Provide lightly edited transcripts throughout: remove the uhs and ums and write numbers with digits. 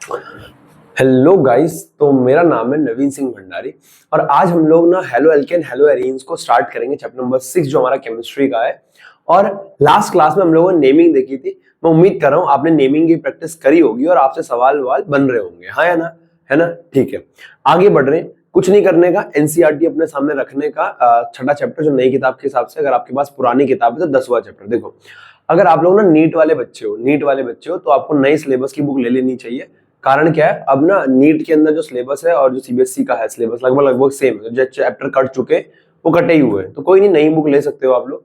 Hello guys, तो मेरा नाम है नवीन सिंह भंडारी और आज हम लोग ना हेलो एल्केन हेलो एरीन्स को स्टार्ट करेंगे चैप्टर नंबर 6 जो हमारा केमिस्ट्री का है। और लास्ट क्लास में हम लोगों ने नेमिंग देखी थी। मैं उम्मीद कर रहा हूँ आपने नेमिंग की प्रैक्टिस करी होगी और आपसे सवाल ववाल बन रहे होंगे। हाँ या ना? है ना? ठीक है, आगे बढ़ रहे हैं। कुछ नहीं करने का, एनसीईआरटी अपने सामने रखने का। छठा चैप्टर जो नई किताब के हिसाब से, अगर आपके पास पुरानी किताब है तो 10वां चैप्टर। देखो, अगर आप लोग ना नीट वाले बच्चे हो तो आपको नई सिलेबस की बुक ले लेनी चाहिए। कारण क्या है, अब ना नीट के अंदर जो सिलेबस है और जो सीबीएसई का है सिलेबस लगभग लगभग सेम है। जो चैप्टर कट चुके वो कटे ही हुए हैं, तो कोई नहीं, नई बुक ले सकते हो आप लोग।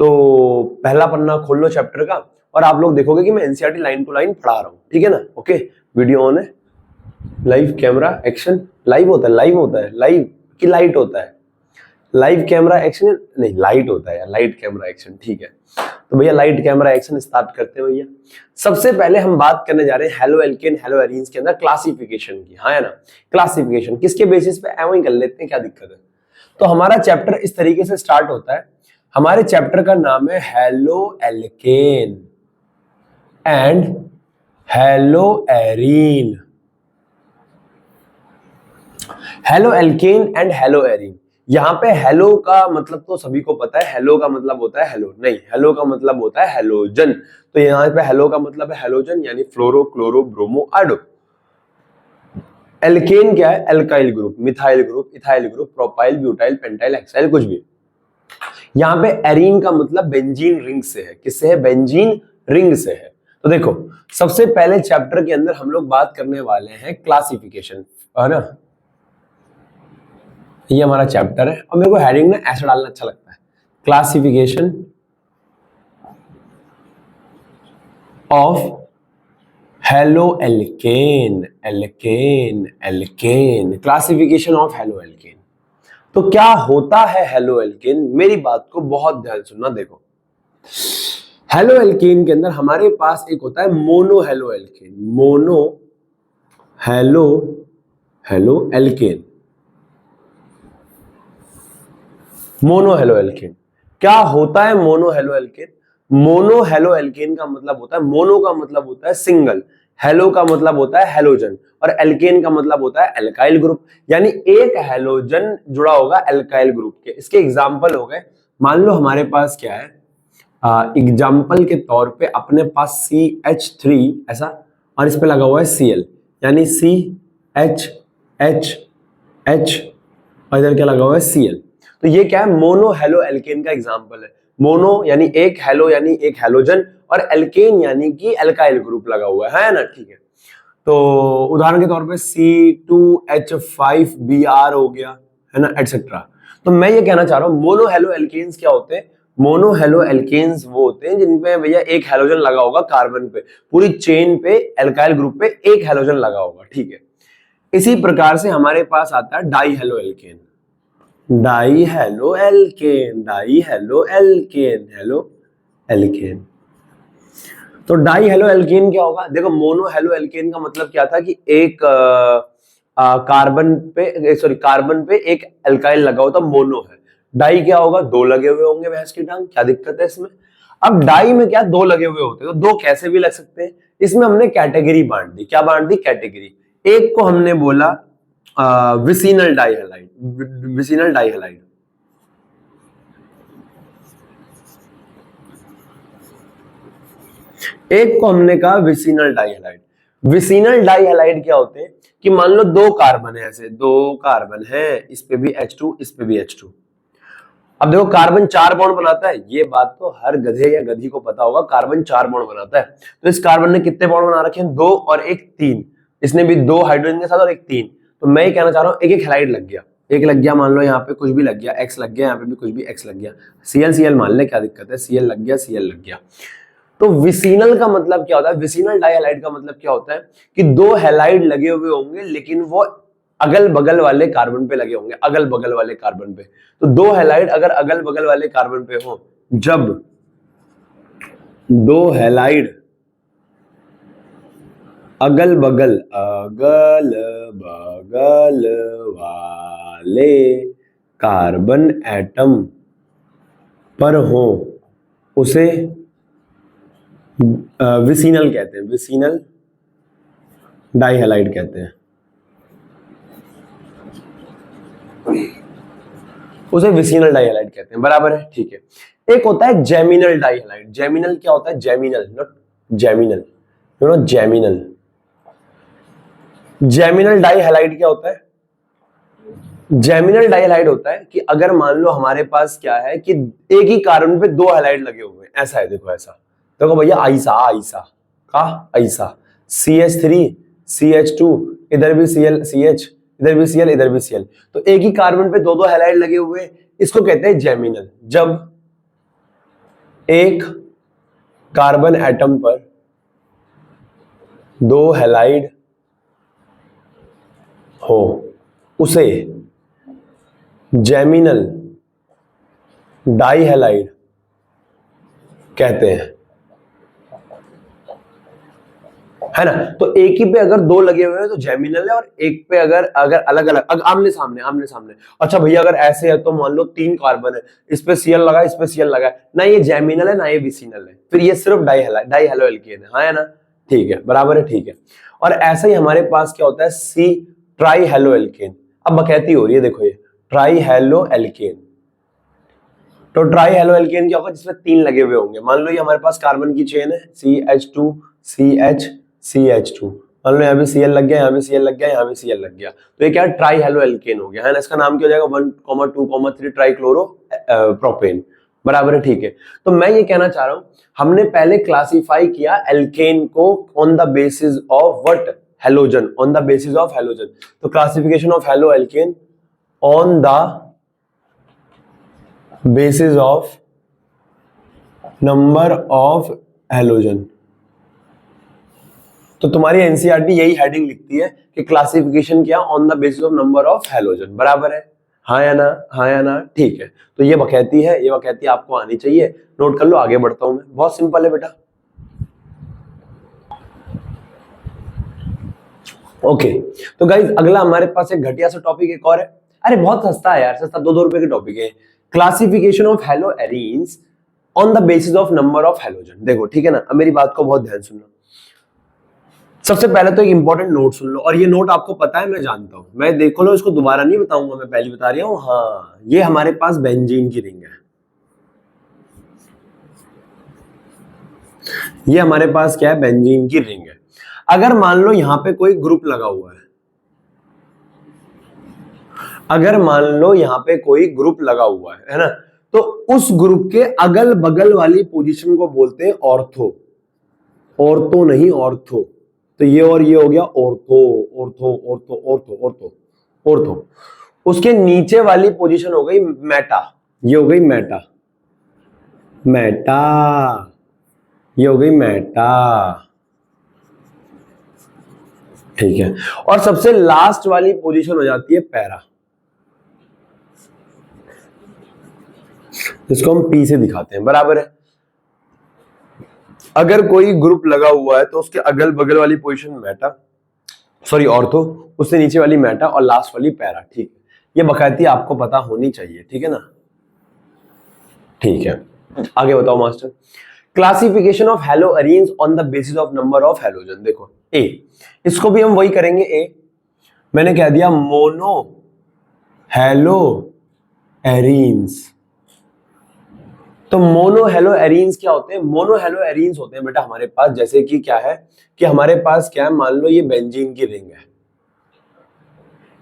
तो पहला पन्ना खोल लो चैप्टर का और आप लोग देखोगे कि मैं एनसीईआरटी लाइन टू लाइन पढ़ा रहा हूँ। ठीक है ना? ओके, वीडियो ऑन है, लाइव कैमरा एक्शन। लाइव होता है लाइव की लाइट होता है? लाइव कैमरा एक्शन नहीं, लाइट होता है यार, लाइट कैमरा एक्शन। ठीक है, तो भैया लाइट कैमरा एक्शन स्टार्ट करते हैं भैया। सबसे पहले हम बात करने जा रहे हैं हेलो एल्केन हेलो एरीन्स के अंदर क्लासिफिकेशन की। हाँ है ना? क्लासिफिकेशन किसके बेसिस पे, एवं ही कर लेते हैं, क्या दिक्कत है। तो हमारा चैप्टर इस तरीके से स्टार्ट होता है। हमारे चैप्टर का नाम है hello alkane and hello arene. Hello alkane and hello arene. यहाँ पे हेलो का मतलब तो सभी को पता है, हेलो का मतलब होता है हेलो, नहीं, हेलो का मतलब होता है हेलोजन। तो यहाँ पे हेलो का मतलब है हेलोजन, यानी फ्लोरो क्लोरो ब्रोमो आडो। एल्केन क्या है? Alkyl group, methyl group, ethyl group, propyl, butyl, pentyl, hexyl, कुछ भी। यहाँ पे एरीन का मतलब बेंजीन रिंग से है। किससे है? बेंजीन रिंग से है। तो देखो, सबसे पहले चैप्टर के अंदर हम लोग बात करने वाले हैं क्लासिफिकेशन, है ना? ये हमारा चैप्टर है और मेरे को हेडिंग ना ऐसा डालना अच्छा लगता है, classification of halo alkene. Alkene alkene, classification of halo alkene. तो क्या होता है हेलो एल्केन? मेरी बात को बहुत ध्यान सुनना। देखो, हेलो एल्केन के अंदर हमारे पास एक होता है mono halo alkane. Mono hello halo alkane, mono halo alkane. क्या होता है mono halo alkane? Mono halo alkane का मतलब होता है, मोनो का मतलब होता है सिंगल, हेलो का मतलब होता है हेलोजन और एल्केन का मतलब होता है एल्काइल ग्रुप। यानी एक हेलोजन जुड़ा होगा एल्काइल ग्रुप के। इसके एग्जांपल हो गए, मान लो हमारे पास क्या है, एग्जाम्पल के तौर पे अपने पास CH3 ऐसा और इस पे लगा हुआ है Cl, यानी CHHH और इधर क्या लगा हुआ है? Cl। तो ये क्या है? मोनो हेलो एल्केन का एग्जांपल है। मोनो यानी एक, हेलो यानी एक हेलोजन और एल्केन यानी कि एल्काइल ग्रुप लगा हुआ है ना? ठीक है, तो उदाहरण के तौर पे C2H5Br हो गया, है ना, एटसेट्रा। तो मैं ये कहना चाह रहा हूं, मोनो हेलो एल्केन्स क्या होते हैं? मोनो हेलो एल्केन्स वो होते हैं जिनपे भैया एक हेलोजन लगा होगा कार्बन पे, पूरी चेन पे एल्काइल ग्रुप पे एक हेलोजन लगा होगा। ठीक है, इसी प्रकार से हमारे पास आता है die halo alkane. Die halo alkane, die halo alkane, halo alkane. तो डाई हेलो एल्केन क्या होगा? देखो, मोनो हेलो एल्केन का मतलब क्या था कि एक कार्बन पे, सॉरी, कार्बन पे एक एल्काइल लगा होता, मोनो है। डाई क्या होगा? दो लगे हुए होंगे, भैंस की टांग, क्या दिक्कत है इसमें? अब डाई में क्या, दो लगे हुए होते हैं, तो दो कैसे भी लग सकते हैं। इसमें हमने कैटेगरी बांट दी। क्या बांट दी? कैटेगरी। एक को हमने बोला विसिनल डाइहैलाइड, विसिनल डाइहैलाइड। एक को हमने कहा विसिनल डाइहैलाइड। विसिनल डाइहैलाइड क्या होते हैं कि मान लो दो कार्बन है, ऐसे दो कार्बन है, इस पे भी H2, इस पे भी H2। अब देखो, कार्बन चार बॉन्ड बनाता है, ये बात तो हर गधे या गधी को पता होगा, कार्बन चार बॉन्ड बनाता है। तो इस कार्बन ने कितने बॉन्ड बना रखे हैं? दो और एक तीन। इसने भी दो हाइड्रोजन के साथ और एक तीन। तो मैं ये कहना चाह रहा हूं, एक एक हैलाइड लग गया, एक लग गया, मान लो यहाँ पे कुछ भी लग गया, X लग गया, यहाँ पे भी कुछ भी X लग गया, Cl मान ले, क्या दिक्कत है? Cl लग गया, Cl लग गया। तो विसिनल का मतलब क्या होता है? विसिनल डाइहैलाइड का मतलब क्या होता है कि दो हैलाइड लगे हुए होंगे लेकिन वो अगल बगल वाले कार्बन पे लगे होंगे, अगल बगल वाले कार्बन पे। तो दो हैलाइड अगर अगल बगल वाले कार्बन पे हो, जब दो हैलाइड अगल बगल वाले कार्बन एटम पर हो, उसे विसिनल कहते हैं। विसिनल डाई हैलाइड कहते हैं, उसे विसिनल डाई हैलाइड कहते हैं, बराबर है, ठीक है। एक होता है जेमिनल डाई हैलाइड। जेमिनल क्या होता है? Geminal, not geminal, you know geminal. Geminal di halide क्या होता है? जेमिनल डाई हैलाइड होता है कि अगर मान लो हमारे पास क्या है कि एक ही कार्बन पे दो हैलाइड लगे हुए हैं, ऐसा है, देखो ऐसा, देखो भैया, आइसा आइसा का आइसा, CH3 CH2, इधर भी Cl CH, इधर भी Cl, इधर भी Cl, तो एक ही कार्बन पे दो दो हैलाइड लगे हुए हैं, इसको कहते हैं जेमिनल। जब एक कार्बन एटम पर दो हैलाइड हो उसे जेमिनल डाई हैलाइड कहते हैं, है ना। तो एक ही पे अगर दो लगे हुए हैं तो जेमिनल है, और एक पे अगर अगर अलग अलग आमने सामने आमने सामने, अच्छा भैया अगर ऐसे है तो मान लो तीन कार्बन है, इस पे Cl लगा, इस पे Cl लगा, ना ये जेमिनल है ना ये विसिनल है, फिर ये सिर्फ डाई हैलो एल्केन है, हाँ है ना, ठीक है, बराबर है, ठीक है। और ऐसा ही हमारे पास क्या होता है? C tri halo alkane. अब बकैती हो रही है, देखो ये ट्राई हैलो एल्केन। तो ट्राई हैलो एल्केन क्या होगा? जिसमें तीन लगे हुए होंगे। मान लो ये हमारे पास कार्बन की चेन है, CH2 CH CH2, मान लो यहाँ भी Cl लग गया, यहाँ भी Cl लग गया, यहाँ भी Cl लग गया, तो ये क्या है? ट्राई हैलो एल्केन हो गया, है ना। इसका नाम क्या हो जाएगा? 1,2,3 ट्राइक्लोरो प्रोपेन, बराबर है, ठीक है। तो मैं ये कहना चाह रहा हूं, हमने पहले क्लासिफाई किया एल्केन को on the basis of what? Halogen, on the basis of halogen. तो classification of halo alkane on the basis of number of halogen. तो तुम्हारी एनसीईआरटी यही हेडिंग लिखती है कि क्लासिफिकेशन क्या? On the basis of number of halogen, बराबर है, हाँ या ना, हाँ या ना, ठीक है। तो ये बकैती है, ये बकैती आपको आनी चाहिए, नोट कर लो। आगे बढ़ता हूं मैं, बहुत सिंपल है बेटा। ओके, तो गाइज अगला हमारे पास एक घटिया सा टॉपिक एक और है। अरे बहुत सस्ता है यार, सस्ता, 2-2 रुपए के टॉपिक है। Classification of hello arenes on the basis of number of halogen. देखो ठीक है ना, अब मेरी बात को बहुत ध्यान सुनना। सबसे पहले तो एक इंपॉर्टेंट नोट सुन लो, और ये नोट आपको पता है, मैं जानता हूं, मैं देखो लो, इसको दोबारा नहीं बताऊंगा, मैं पहले बता रहा हूं। हाँ, ये हमारे पास बेंजीन की रिंग है, ये हमारे पास क्या है? बेंजीन की रिंग है। अगर मान लो यहां पे कोई ग्रुप लगा हुआ है, अगर मान लो यहां पे कोई ग्रुप लगा हुआ है ना, तो उस ग्रुप के अगल बगल वाली पोजीशन को बोलते हैं ऑर्थो। ऑर्थो नहीं, ऑर्थो। तो ये और ये हो गया ortho, ortho ortho ortho ortho ortho. उसके नीचे वाली पोजीशन हो गई मेटा, ये हो गई मेटा, मेटा, ये हो गई मेटा, ठीक है। और सबसे लास्ट वाली पोजीशन हो जाती है पैरा, जिसको हम पी से दिखाते हैं, बराबर है। अगर कोई ग्रुप लगा हुआ है तो उसके अगल बगल वाली पोजीशन मेटा, सॉरी ऑर्थो, उससे नीचे वाली मेटा और लास्ट वाली पैरा, ठीक है। ये बकायदी आपको पता होनी चाहिए, ठीक है ना, ठीक है। आगे बताओ master. Classification of hello arenes on the basis of number of halogen. देखो ए, इसको भी हम वही करेंगे। ए मैंने कह दिया मोनो हैलो एरीन्स। तो मोनो हेलो एरीन्स क्या होते हैं? मोनो हेलो एरीन्स होते हैं बेटा हमारे पास, जैसे कि क्या है कि हमारे पास क्या है, मान लो ये बेंजीन की रिंग है,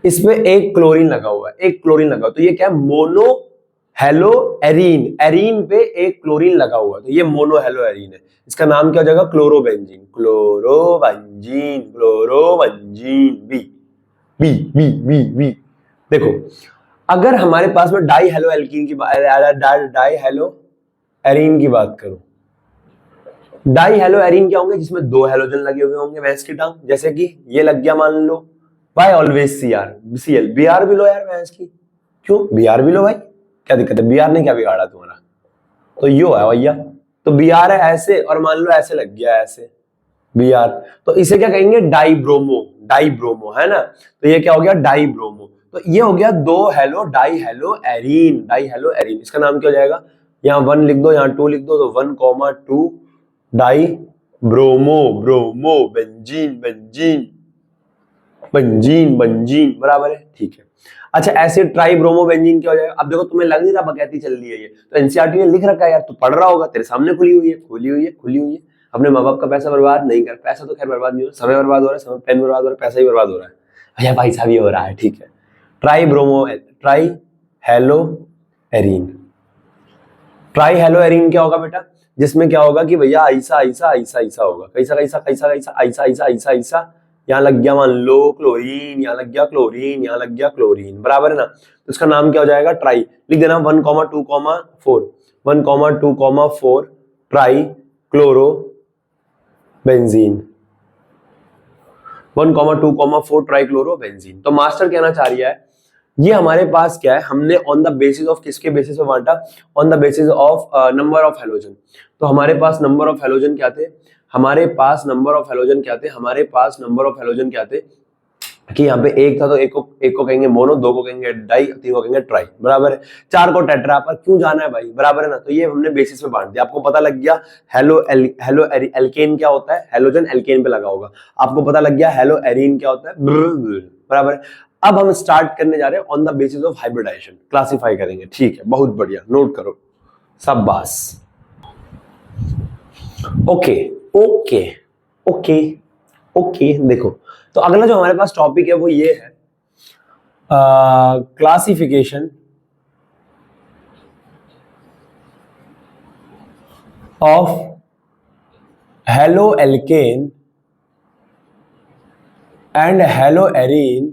इसमें एक क्लोरीन लगा हुआ है, एक क्लोरीन लगा हुआ, तो ये क्या है? Mono hello arene. एरीन पे एक क्लोरीन लगा हुआ है, तो ये मोनो हेलो एरीन है। इसका नाम क्या हो जाएगा? Chlorobenzene, chlorobenzene, chlorobenzene, B B B B B. देखो अगर हमारे पास में डाई हेलो एल्कीन की डाई हेलो एरीन की बात करूं, डाई हेलो एरीन क्या होंगे? जिसमें दो हेलोजन लगे हुए होंगे भैंस की टांग, जैसे कि ये लग गया मान लो, बाय ऑलवेज Cl, Br भी लो यार भैंस की, क्यों Br भी लो भाई, क्या दिक्कत है? Br ने क्या बिगाड़ा तुम्हारा? तो यो है भैया, तो Br है ऐसे, और मान लो ऐसे लग गया ऐसे Br, तो इसे क्या कहेंगे? डाईब्रोमो, डाईब्रोमो, है ना। तो ये क्या हो गया? डाईब्रोमो। तो ये हो गया दो hello die halo arene, die halo arene. इसका नाम क्या हो जाएगा? यहाँ 1 लिख दो, यहाँ 2 लिख दो, तो 1,2 die bromo, bromo benzene, benzene, benzene, benzene बराबर है, ठीक है। अच्छा एसिड ट्राइब्रोमोबेंजीन क्या हो जाएगा? अब देखो तुम्हें लग नहीं रहा बकैती चल रही है ये, तो एनसीईआरटी ने लिख रखा है यार, तू पढ़ रहा होगा, तेरे सामने खुली हुई है, खुली हुई है, खुली हुई है। अपने माँ बाप का पैसा बर्बाद नहीं कर, पैसा तो खैर बर्बाद नहीं हो रहा, समय बर्बाद हो रहा है, समय पेन बर्बाद हो रहा है, पैसा ही बर्बाद हो रहा है, भैया भाई साहब ये हो रहा है, ठीक है। Try hello arene, try hello arene क्या होगा बेटा? जिसमें क्या होगा कि भैया ऐसा ऐसा ऐसा ऐसा होगा, कैसा कैसा कैसा कैसा ऐसा ऐसा ऐसा ऐसा, यहाँ लग गया मान लो क्लोरीन, यहाँ लग गया क्लोरीन, यहाँ लग गया क्लोरीन, बराबर है ना? तो इसका नाम क्या हो जाएगा? ट्राई। लिख देना 1,2,4 1,2,4 try chloro benzene, 1,2,4 try chloro benzene. तो मास्टर कहना चाह रही है ये हमारे पास क्या है, हमने ऑन द बेसिस ऑफ किसके बेसिस पे बांटा? On the basis of number of halogen. तो हमारे पास नंबर ऑफ हेलोजन क्या थे? हमारे पास नंबर ऑफ हेलोजन क्या थे? हमारे पास नंबर ऑफ हेलोजन क्या थे कि यहाँ पे एक था तो एक को कहेंगे मोनो, दो को कहेंगे डाई, तीन को कहेंगे ट्राई, बराबर है। चार को टेट्रा, पर क्यों जाना है भाई, बराबर है ना? तो ये हमने बेसिस पे बांट दिया, आपको पता लग गया हेलो एल्केन क्या होता है, हेलोजन एल्केन पे लगा होगा। आपको पता लग गया हेलो एरीन क्या होता है, बराबर है। अब हम स्टार्ट करने जा रहे हैं on the basis of hybridization, classify करेंगे, ठीक है, बहुत बढ़िया, नोट करो, शाबाश। ओके ओके ओके ओके, देखो तो अगला जो हमारे पास टॉपिक है वो ये है classification of halo alkane and hello arene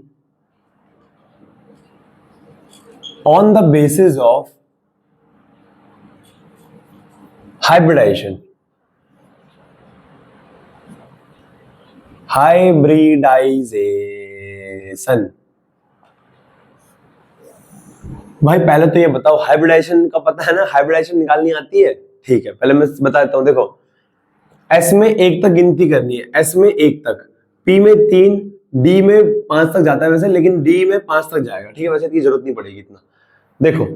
on the basis of hybridization, भाई पहले तो ये बताओ हाइब्रिडाइजेशन का पता है ना, हाइब्रिडाइजेशन निकालनी आती है, ठीक है। पहले मैं बता देता हूं, देखो एस में एक तक गिनती करनी है, एस में एक तक, पी में 3, डी में 5 तक जाता है वैसे, लेकिन डी में 5 तक जाएगा, ठीक है, वैसे इसकी जरूरत नहीं पड़ेगी इतना। देखो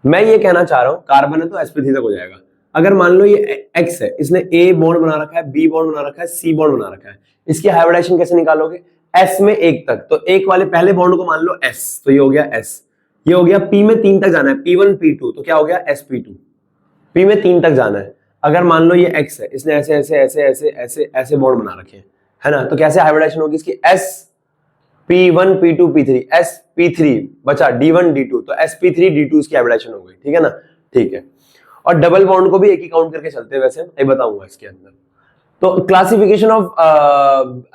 मैं ये कहना चाह रहा हूं कार्बन है तो sp3 तक हो जाएगा। अगर मान लो ये x है, इसने a बॉन्ड बना रखा है, b बॉन्ड बना रखा है, c बॉन्ड बना रखा है, इसकी हाइब्रिडाइजेशन कैसे निकालोगे? s में एक तक, तो एक वाले पहले बॉन्ड को मान लो s, तो ये हो गया s, ये हो गया p में 3 तक जाना है, p1 p2, तो क्या हो गया sp2, p में 3 तक जाना है। अगर मान लो ये x है, इसने ऐसे ऐसे ऐसे ऐसे ऐसे ऐसे बॉन्ड बना रखे हैं, है ना? तो कैसे हाइब्रिडाइजेशन होगी इसकी? s P1 P2 P3 sp3 बचा D1 D2, तो sp3 D2 इसकी हाइब्रिडाइजेशन हो गई, ठीक है ना? ठीक है। और डबल बॉन्ड को भी एक ही काउंट करके चलते हैं, वैसे मैं बताऊंगा इसके अंदर। तो classification of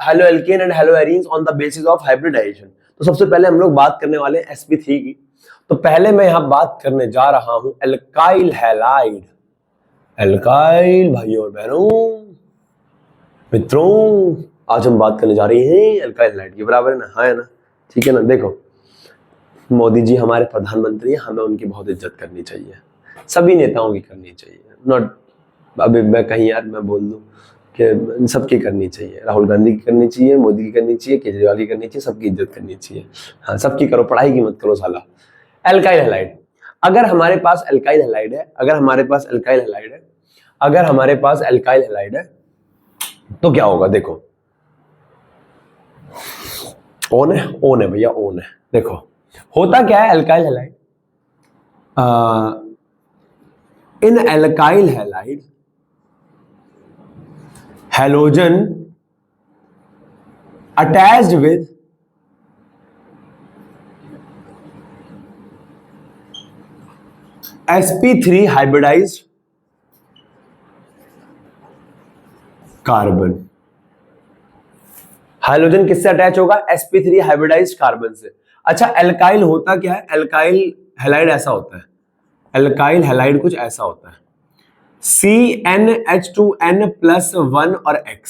halo alkane and halo arenes on the basis of hybridization. तो सबसे पहले हम लोग बात करने वाले हैं sp3 की। तो पहले मैं यहां बात करने जा रहा हूं एल्काइल हैलाइड, एल्काइल भाइयों और बहनों मित्रों, आज हम बात करने जा रहे हैं एल्काइल हैलाइड की, बराबर है ना? हाँ है ना? ठीक है ना? देखो मोदी जी हमारे प्रधानमंत्री हैं, हमें उनकी बहुत इज्जत करनी चाहिए, सभी नेताओं की करनी चाहिए, नॉट अभी मैं कहीं यार मैं बोल दूं कि सबकी करनी चाहिए, राहुल गांधी की करनी चाहिए, मोदी की करनी चाहिए, केजरीवाल की करनी चाहिए, सबकी इज्जत करनी चाहिए। हाँ सबकी करो, पढ़ाई की मत करो साला। एल्काइल हैलाइड, अगर हमारे पास एल्काइल हैलाइड है, अगर हमारे पास एल्काइल हैलाइड है, अगर हमारे पास एल्काइल हैलाइड है तो क्या होगा? देखो ओन है भैया, ओन है। देखो होता क्या है alkyl halide, in alkyl halide halogen attached with sp3 hybridized carbon. Hydrogen किससे अटैच होगा? sp3 हाइब्रिडाइज्ड कार्बन से। अच्छा एल्काइल होता क्या है? एल्काइल हैलाइड ऐसा होता है, एल्काइल हैलाइड कुछ ऐसा होता है, CnH2n प्लस 1 और X।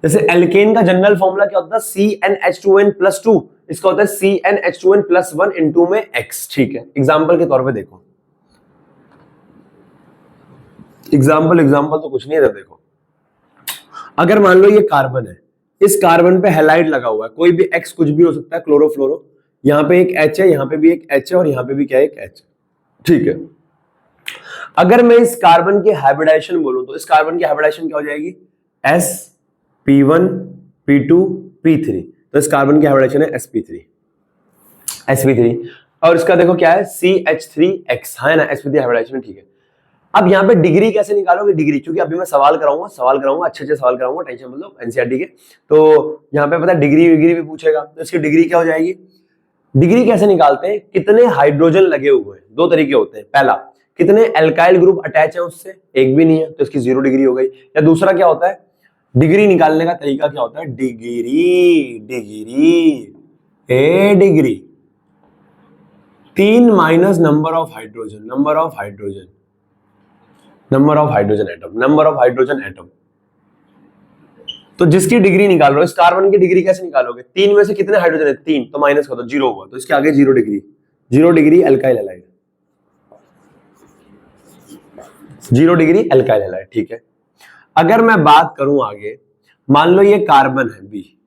जैसे एल्केन का जनरल फॉर्मूला क्या होता है? CnH2n प्लस 2, इसका होता है CnH2n प्लस 1 इनटू में X, ठीक है। एग्जाम्पल के तौर पे देखो, एग्जाम्पल तो कुछ नहीं है, देखो अगर मान लो ये कार्बन है, इस कार्बन पे हैलाइड लगा हुआ है, कोई भी X कुछ भी हो सकता है, क्लोरोफ्लोरो, यहाँ पे एक H है, यहाँ पे भी एक H है, और यहाँ पे भी क्या है? एक H, ठीक है। अगर मैं इस कार्बन की हाइब्रिडाइजेशन बोलूं तो इस कार्बन की हाइब्रिडाइजेशन क्या हो जाएगी? sp1 p2 p3, तो इस कार्बन की हाइब्रिडाइजेशन है sp3 और इसका देखो क्या है CH3X, है ना, sp3 हाइब्रिडाइजेशन, ठीक है। अब यहाँ पे डिग्री कैसे निकालोगे, डिग्री, क्योंकि अभी मैं सवाल कराऊंगा अच्छे सवाल कराऊंगा, टेंशन मतलब एनसीईआरटी के, तो यहाँ पे पता है डिग्री विग्री भी पूछेगा, तो इसकी डिग्री क्या हो जाएगी। डिग्री कैसे निकालते हैं, कितने हाइड्रोजन लगे हुए हैं, दो तरीके होते हैं, पहला कितने एल्काइल ग्रुप अटैच है उससे, एक भी नहीं है तो इसकी 0 डिग्री हो गई। या दूसरा क्या होता है, डिग्री निकालने का तरीका क्या होता है, degree 3 minus number of hydrogen atom. तो जिसकी डिग्री निकाल रहे हो, इस कार्बन की डिग्री कैसे निकालोगे, 3 में से कितने हाइड्रोजन है, 3, तो माइनस कर दो, 0 हुआ, तो इसके आगे 0 degree, 0 degree alkyl halide, 0 degree alkyl halide, ठीक है। अगर मैं बात करूं आगे, मान लो ये कार्बन है बी,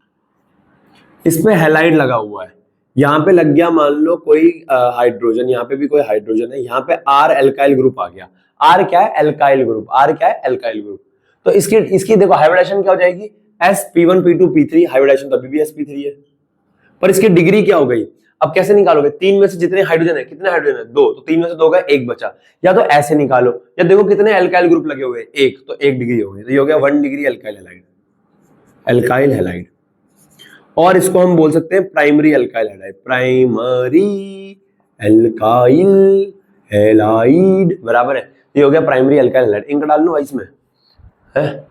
इसमें हैलाइड लगा हुआ है, यहां पे लग गया मान लो कोई हाइड्रोजन, यहां पे भी कोई हाइड्रोजन है, यहां पे आर एल्काइल ग्रुप आ गया, आर क्या है, एल्काइल ग्रुप, तो इसकी देखो हाइब्रिडाइजेशन क्या हो जाएगी, sp1p2p3, हाइब्रिडाइजेशन तो अभी भी sp3 है, पर इसकी डिग्री क्या हो गई। अब कैसे निकालोगे, 3 में से जितने हाइड्रोजन है, कितने हाइड्रोजन है, 2, तो 3 में से 2 गए, 1 बचा, या तो ऐसे निकालो, या देखो कितने एल्काइल ग्रुप लगे हुए, 1, तो 1 डिग्री हो गई, तो ये हो गया 1 डिग्री अल्काइल हैलाइड। और इसको हम बोल सकते हैं प्राइमरी अल्काइल हैलाइड, बराबर है, ये हो गया प्राइमरी अल्काइल हैलाइड। इंक डाल लूं भाई इसमें, है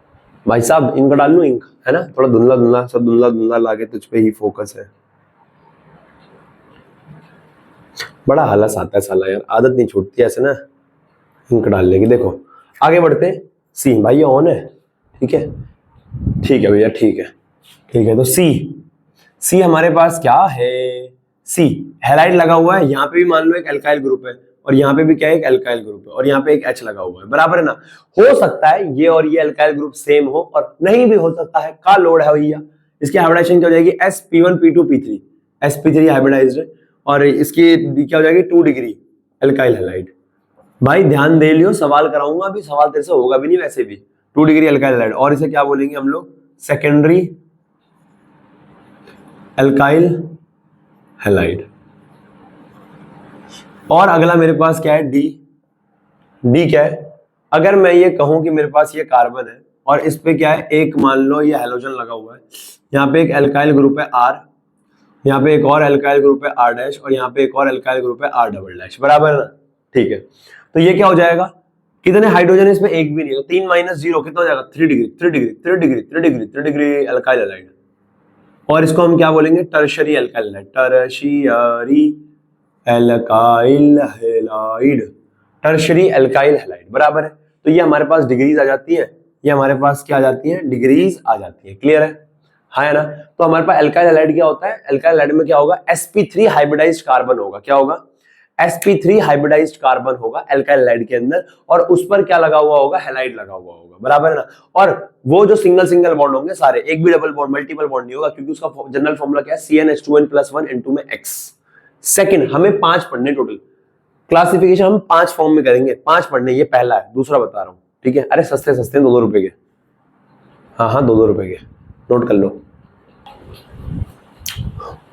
भाई साहब, इंक डाल लूं, इंक है ना, थोड़ा धुंधला लाके तुझ पे ही फोकस है, बड़ा आलस आता है साला यार, आदत नहीं छूटती ऐसे ना इंक डालने की। देखो आगे बढ़ते, सी भाई ये ऑन है, ठीक है भैया, ठीक है, तो सी हमारे पास क्या है, सी हैलाइड लगा हुआ है, यहाँ पे भी मान लो एक अल्काइल ग्रुप है, और यहाँ पे भी क्या है, एक अल्काइल ग्रुप है, और यहाँ पे एक H लगा हुआ है, बराबर है ना। हो सकता है ये और ये अल्काइल ग्रुप सेम हो, और नहीं भी हो सकता है, का लोड है भैया। इसकी हाइब्रिडाइजेशन क्या हो जाएगी, sp1p2p3, sp3 हाइब्रिडाइज्ड है, और इसकी क्या हो जाएगी, 2 डिग्री अल्काइल हैलाइड। भाई ध्यान दे लियो, सवाल कराऊंगा, अभी सवाल तेरे से होगा भी नहीं वैसे भी, 2 डिग्री अल्काइल हैलाइड, और इसे क्या बोलेंगे हम लोग, सेकेंडरी अल्काइल हैलाइड। और अगला मेरे पास क्या है, डी क्या है, अगर मैं ये कहूं कि मेरे पास ये कार्बन है और इस पे क्या है, एक मान लो ये हैलोजन लगा हुआ है, यहाँ पे एक अल्काइल ग्रुप है आर, यहाँ पे एक और अल्काइल ग्रुप है आर डैश, और यहाँ पे एक और अल्काइल ग्रुप है आर डबल डैश, बराबर है ना, ठीक है। तो ये क्या हो जाएगा, कितने हाइड्रोजन है इसमें, एक भी नहीं, तो 3 माइनस 0 कितना हो जाएगा, 3 डिग्री अल्काइल हैलाइड। और इसको हम क्या बोलेंगे, टर्शरी अल्काइल हैलाइड, बराबर है। तो ये हमारे पास डिग्रीज आ जाती है, ये हमारे पास क्या आ जाती है, डिग्रीज आ जाती है, क्लियर है, हाँ है ना। तो हमारे पास अल्काइल हैलाइड क्या होता है, अल्काइल हैलाइड में क्या होगा, sp3 हाइब्रिडाइज्ड कार्बन होगा, क्या होगा, sp3 हाइब्रिडाइज्ड कार्बन होगा अल्काइल हैलाइड के अंदर, और उस पर क्या लगा हुआ होगा, हैलाइड लगा हुआ होगा, बराबर है ना। और वो जो सिंगल बॉन्ड होंगे सारे, एक भी डबल बॉन्ड मल्टीपल बॉन्ड नहीं होगा, क्योंकि उसका जनरल फॉर्मूला क्या है, CnH2n+1 N2 में X। सेकंड, हमें 5 पढ़ने टोटल, क्लासिफिकेशन हम 5 फॉर्म में करेंगे, 5 पढ़ने, ये पहला है, दूसरा बता रहा हूं, ठीक है। अरे सस्ते 2-2 रुपए के, हाँ 2-2 रुपए के, नोट कर लो।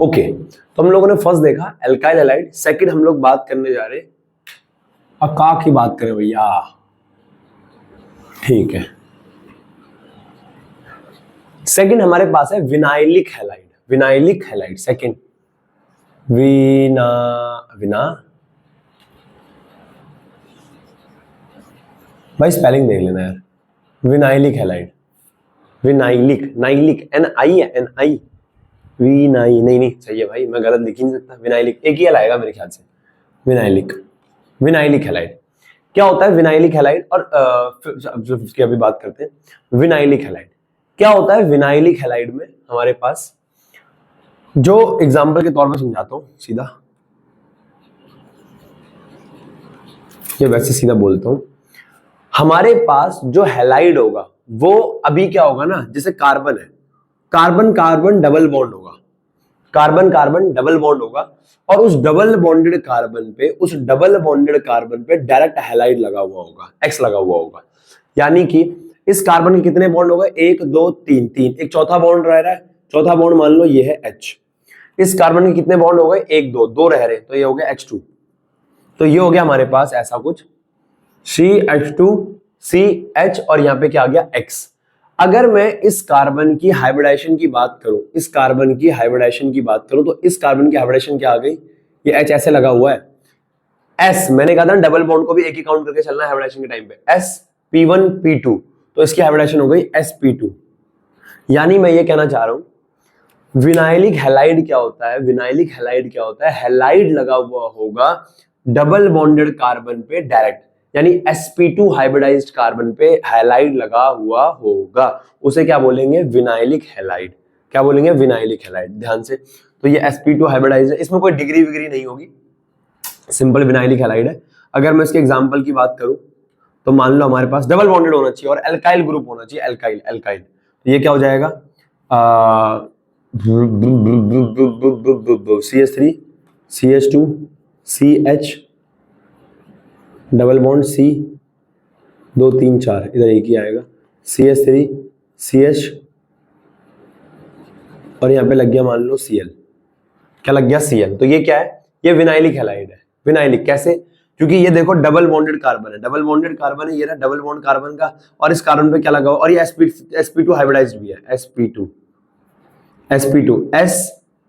ओके, तो हम लोगों ने फर्स्ट देखा अल्काइल हैलाइड, सेकंड हम लोग बात करने जा रहे अकाक की बात करें भैया, ठीक है। सेकंड हमारे पास है विनाइलिक हैलाइड, सेकंड विना भाई स्पेलिंग देख लेना यार, विनाइलिक हैलाइड, नाइलिक NI है, NI नहीं सही है भाई, मैं गलत लिख ही नहीं सकता, विनाइलिक एक ही आएगा मेरे ख्याल से, विनाइलिक हैलाइड क्या होता है, विनाइलिक हैलाइड। और उसकी अभी बात करते हैं, विनाइलिक हैलाइड क्या होता है। विनाइलिक हैलाइड में हमारे पास, जो एग्जांपल के तौर पर समझाता हूं सीधा, ये वैसे सीधा बोलता हूं, हमारे पास जो हैलाइड होगा वो अभी क्या होगा ना, जैसे कार्बन है, कार्बन डबल बॉन्ड होगा, कार्बन डबल बॉन्ड होगा, और उस डबल बॉन्डेड कार्बन पे डायरेक्ट हैलाइड लगा हुआ होगा, X लगा हुआ होगा। यानी कि इस कार्बन के कितने बॉन्ड हो गए, 1 2 3, एक चौथा बॉन्ड रह रहा है, चौथा बॉन्ड मान लो ये है H। इस कार्बन के कितने बॉन्ड हो गए, 1 2 2 रह रहे, तो ये हो गया H2। तो ये हो गया हमारे पास ऐसा कुछ CH2CH और यहाँ पे क्या आ गया X। अगर मैं इस कार्बन की हाइब्रिडाइजेशन की बात करूं, इस कार्बन की हाइब्रिडाइजेशन की बात करूं, तो इस कार्बन की हाइब्रिडाइजेशन क्या आ गई, ये H ऐसे लगा हुआ है, S मैंने कहा था डबल बॉन्ड को भी एक ही काउंट करके चलना है हाइब्रिडाइजेशन के टाइम पे, sp1p2, तो इसकी हाइब्रिडाइजेशन हो गई sp2। यानी मैं ये कहना चाह रहा हूं विनाइलिक हैलाइड क्या होता है, विनाइलिक हैलाइड क्या होता है, हैलाइड लगा हुआ होगा डबल बॉन्डेड कार्बन पे डायरेक्ट, यानी sp2 हाइब्रिडाइज्ड कार्बन पे हैलाइड लगा हुआ होगा, उसे क्या बोलेंगे, विनाइलिक हैलाइड। क्या बोलेंगे, विनाइलिक हैलाइड। ध्यान से, तो ये sp2 हाइब्रिडाइज्ड है, इसमें कोई डिग्री विग्री नहीं होगी, सिंपल विनाइलिक हैलाइड है। अगर मैं इसके एग्जांपल की बात करूं तो मान लो हमारे पास डबल बॉन्डेड होना चाहिए और एल्काइल ग्रुप होना चाहिए, एल्काइल एल्काइल, तो ये क्या हो जाएगा, CH3 CH2 CH double bond C 2 3 4, इधर एक ही आएगा, CH3 CH और यहाँ पे लग गया मान लो Cl। क्या लग गया, Cl। तो ये क्या है, ये विनाइलिक हैलाइड है। विनाइलिक कैसे, क्योंकि ये देखो डबल बॉन्डेड कार्बन है, डबल बॉन्डेड कार्बन है, ये ना डबल बॉन्ड कार्बन का, और इस कार्बन पे क्या लगा हुआ, और ये sp2 हाइब्रिडाइज्ड भी है, sp2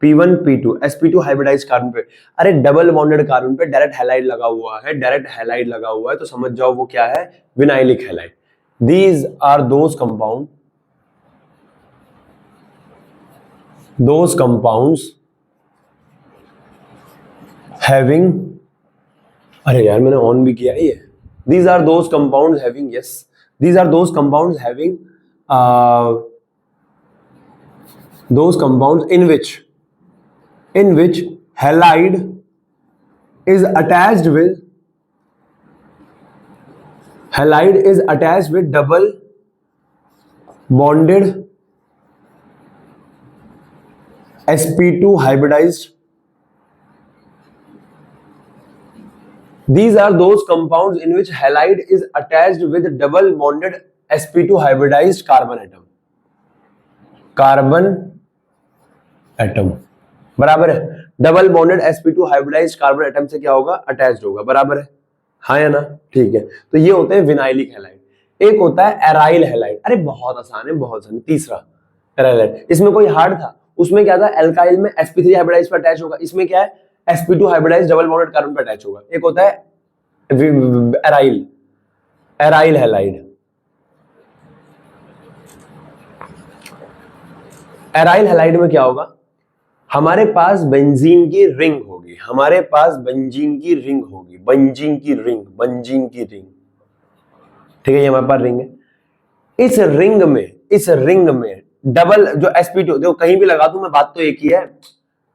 sp1p2 हाइब्रिडाइज्ड कार्बन पे। अरे डबल बॉन्डेड कार्बन पे डायरेक्ट हैलाइड लगा हुआ है, डायरेक्ट हैलाइड लगा हुआ है, तो समझ जाओ वो क्या है, vinylic halide. These are those compounds having, अरे यार मैंने ऑन भी किया है ये, these are those compounds having, yes, these are those compounds having those compounds in which halide is attached with double bonded sp2 hybridized. These are those compounds in which halide is attached with double bonded sp2 hybridized carbon atom। बराबर है, double bonded sp2 hybridised carbon atom से क्या होगा, attached होगा। बराबर है, हाँ या ना, ठीक है। तो ये होते हैं विनाइलिक हैलाइड। एक होता है एराइल हैलाइड, अरे बहुत आसान है, बहुत आसान। तीसरा एराइल हैलाइड, इसमें कोई हार्ड था, उसमें क्या था, एल्काइल में sp3 हाइब्रिडाइज्ड पे अटैच होगा, इसमें क्या है, sp2 hybridized double bonded carbon पे अटैच होगा। एक होता है एराइल हैलाइड। एराइल हैलाइड में क्या होगा, हमारे पास बेंजीन की रिंग होगी, हमारे पास बेंजीन की रिंग होगी, बेंजीन की रिंग, ठीक है, ये हमारे पास रिंग है। इस रिंग में डबल जो sp2, देखो कहीं भी लगा दूं मैं, बात तो एक ही है,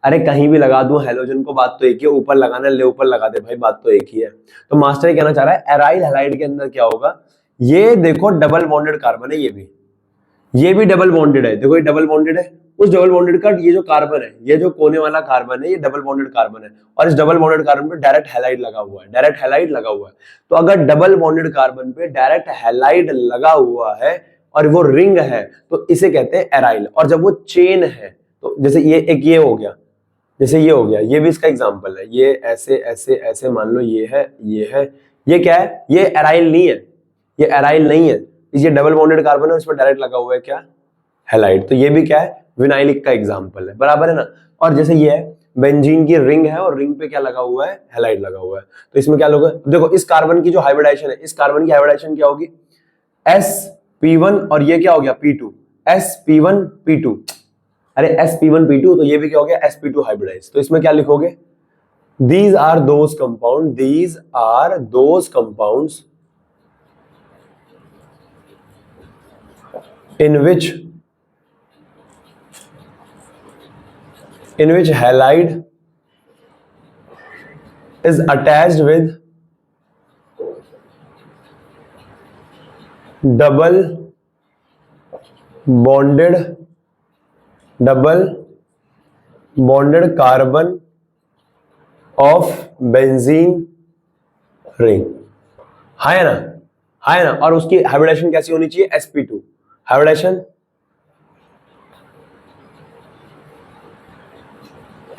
अरे कहीं भी लगा दूं हेलोजन को, बात तो एक ही है, ऊपर लगाना ले ऊपर लगा दे भाई, बात तो एक ही है। तो मास्टर ये कहना चाह रहा है एराइल हैलाइड के अंदर क्या होगा, ये देखो डबल बॉन्डेड कार्बन है, ये भी डबल बॉन्डेड है, देखो ये डबल बॉन्डेड है, उस डबल बॉन्डेड का ये जो कार्बन है, ये जो कोने वाला कार्बन है, ये डबल बॉन्डेड कार्बन है, और इस डबल बॉन्डेड कार्बन पे डायरेक्ट हैलाइड लगा हुआ है, तो अगर डबल बॉन्डेड कार्बन पे डायरेक्ट हैलाइड लगा हुआ है और वो रिंग है, तो इसे कहते हैं एराइल। और जब वो चेन है, तो जैसे ये एक ये हो गया, ये भी इसका एग्जाम्पल है, ये ऐसे ऐसे ऐसे मान लो, ये है, ये क्या है, ये एराइल नहीं है, ये डबल बॉन्डेड कार्बन है, उस पर डायरेक्ट लगा हुआ है क्या, हैलाइड। तो ये भी क्या है, विनाइलिक का एग्जांपल है। बराबर है ना। और जैसे ये है, बेंजीन की रिंग है और रिंग पे क्या लगा हुआ है, हैलाइड लगा हुआ है, तो इसमें क्या लोग, देखो इस कार्बन की जो हाइब्रिडाइजेशन है, इस कार्बन की हाइब्रिडाइजेशन क्या होगी, sp1 और ये क्या हो गया p2, sp1p2, अरे sp1p2, तो ये भी क्या हो गया, sp2 हाइब्रिडाइज। तो इसमें क्या लिखोगे, these are those compounds in which halide is attached with double bonded carbon of benzene ring। हाँ है ना, और उसकी हाइब्रिडाइजेशन कैसी होनी चाहिए, sp2 hybridisation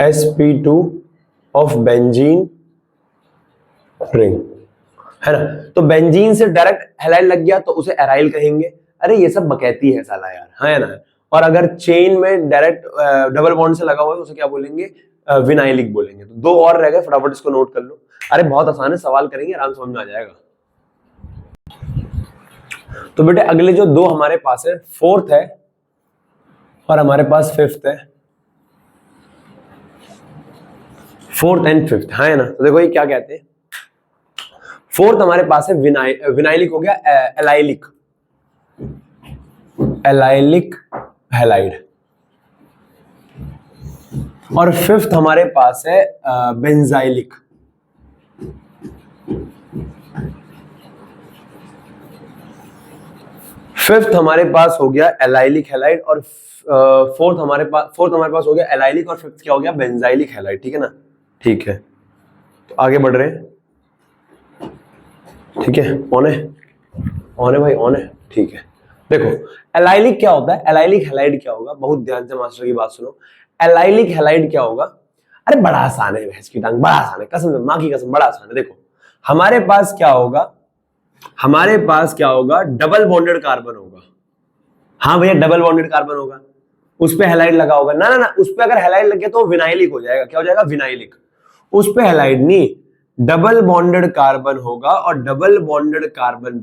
sp2 of benzene ring, है ना। तो बेंजीन से डायरेक्ट हैलाइड लग गया तो उसे एराइल कहेंगे। अरे ये सब बकैती है साला यार, है ना। और अगर चेन में डायरेक्ट डबल बॉन्ड से लगा हुआ है तो उसे क्या बोलेंगे, विनाइलिक बोलेंगे। तो दो और रह गए, फटाफट इसको नोट कर लो। अरे बहुत आसान है, सवाल करेंगे आराम समझ में आ जाएगा। तो बेटे अगले जो दो हमारे पास है, फोर्थ है और हमारे पास फिफ्थ है, फोर्थ एंड फिफ्थ, है ना। तो देखो ये क्या कहते हैं, फोर्थ हमारे पास है विनाइलिक हो गया, एलाइलिक, एलाइलिक हैलाइड। और फिफ्थ हमारे पास है बेंजाइलिक। फिफ्थ हमारे पास हो गया एलाइलिक हैलाइड और फोर्थ हमारे पास हो गया एलाइलिक और फिफ्थ क्या हो गया, बेंजाइलिक हैलाइड। ठीक है ना, ठीक है। तो आगे बढ़ रहे हैं, ठीक है। ऑन है भाई, ऑन है, ठीक है। देखो एलाइलिक क्या होता है, एलाइलिक हैलाइड क्या होगा, बहुत ध्यान से मास्टर की बात सुनो। एलाइलिक हैलाइड क्या होगा, अरे बड़ा आसान है भैंस की टांग, बड़ा आसान है, कसम से, मां की कसम, बड़ा आसान है। देखो हमारे पास क्या होगा, हमारे पास क्या होगा, डबल बॉन्डेड कार्बन होगा। हाँ भैया डबल बॉन्डेड कार्बन होगा, उस पे हैलाइड लगा होगा ना, ना ना, उस पे अगर हैलाइड लग गया तो विनाइलिक हो जाएगा। क्या हो जाएगा, विनाइलिक। उस पे हैलाइड नहीं, डबल बॉन्डेड कार्बन होगा और डबल बॉन्डेड कार्बन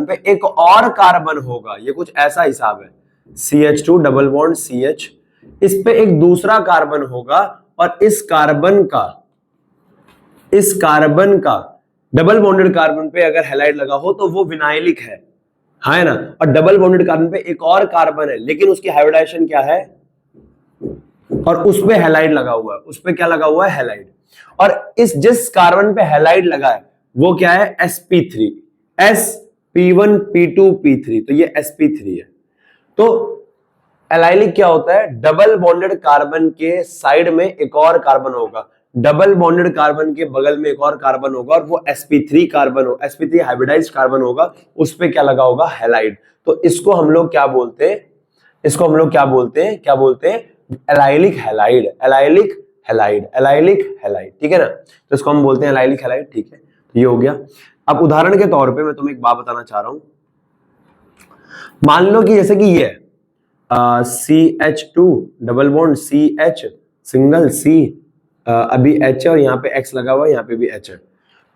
पे एक और कार्बन होगा। ये कुछ ऐसा हिसाब है, CH2 डबल बॉन्ड CH, इस पे एक दूसरा कार्बन होगा और इस कार्बन का डबल बॉन्डेड कार्बन पे अगर हैलाइड लगा हो तो वो विनाइलिक है ना। और डबल बॉन्डेड कार्बन पे एक और कार्बन है लेकिन उसकी हाइब्रिडाइजेशन क्या है, और उस पे हैलाइड लगा हुआ है, उस पे क्या लगा हुआ है, हैलाइड। और इस जिस कार्बन पे हैलाइड लगा है वो क्या है, sp3, sp1p2p3, तो ये sp3 है। तो एलाइलिक क्या होता है, डबल बॉन्डेड कार्बन के साइड में एक और कार्बन होगा, डबल बॉन्डेड कार्बन के बगल में एक और कार्बन होगा और वो sp3 कार्बन हो, sp3 हाइब्रिडाइज्ड कार्बन होगा, उस पे क्या लगा होगा, हैलाइड। तो इसको हम लोग क्या बोलते हैं, इसको हम लोग क्या बोलते हैं, allylic halide, allylic halide, allylic halide. ठीक है ना, तो इसको हम बोलते हैं एलाइलिक हैलाइड। ठीक है, तो ये हो गया। अब उदाहरण के तौर पे मैं तुम्हें एक बात बताना चाह रहा हूं। मान लो कि जैसे कि ये है CH2 double bond CH single C, अभी H है और यहाँ पे X लगा हुआ है, यहाँ पे भी H है।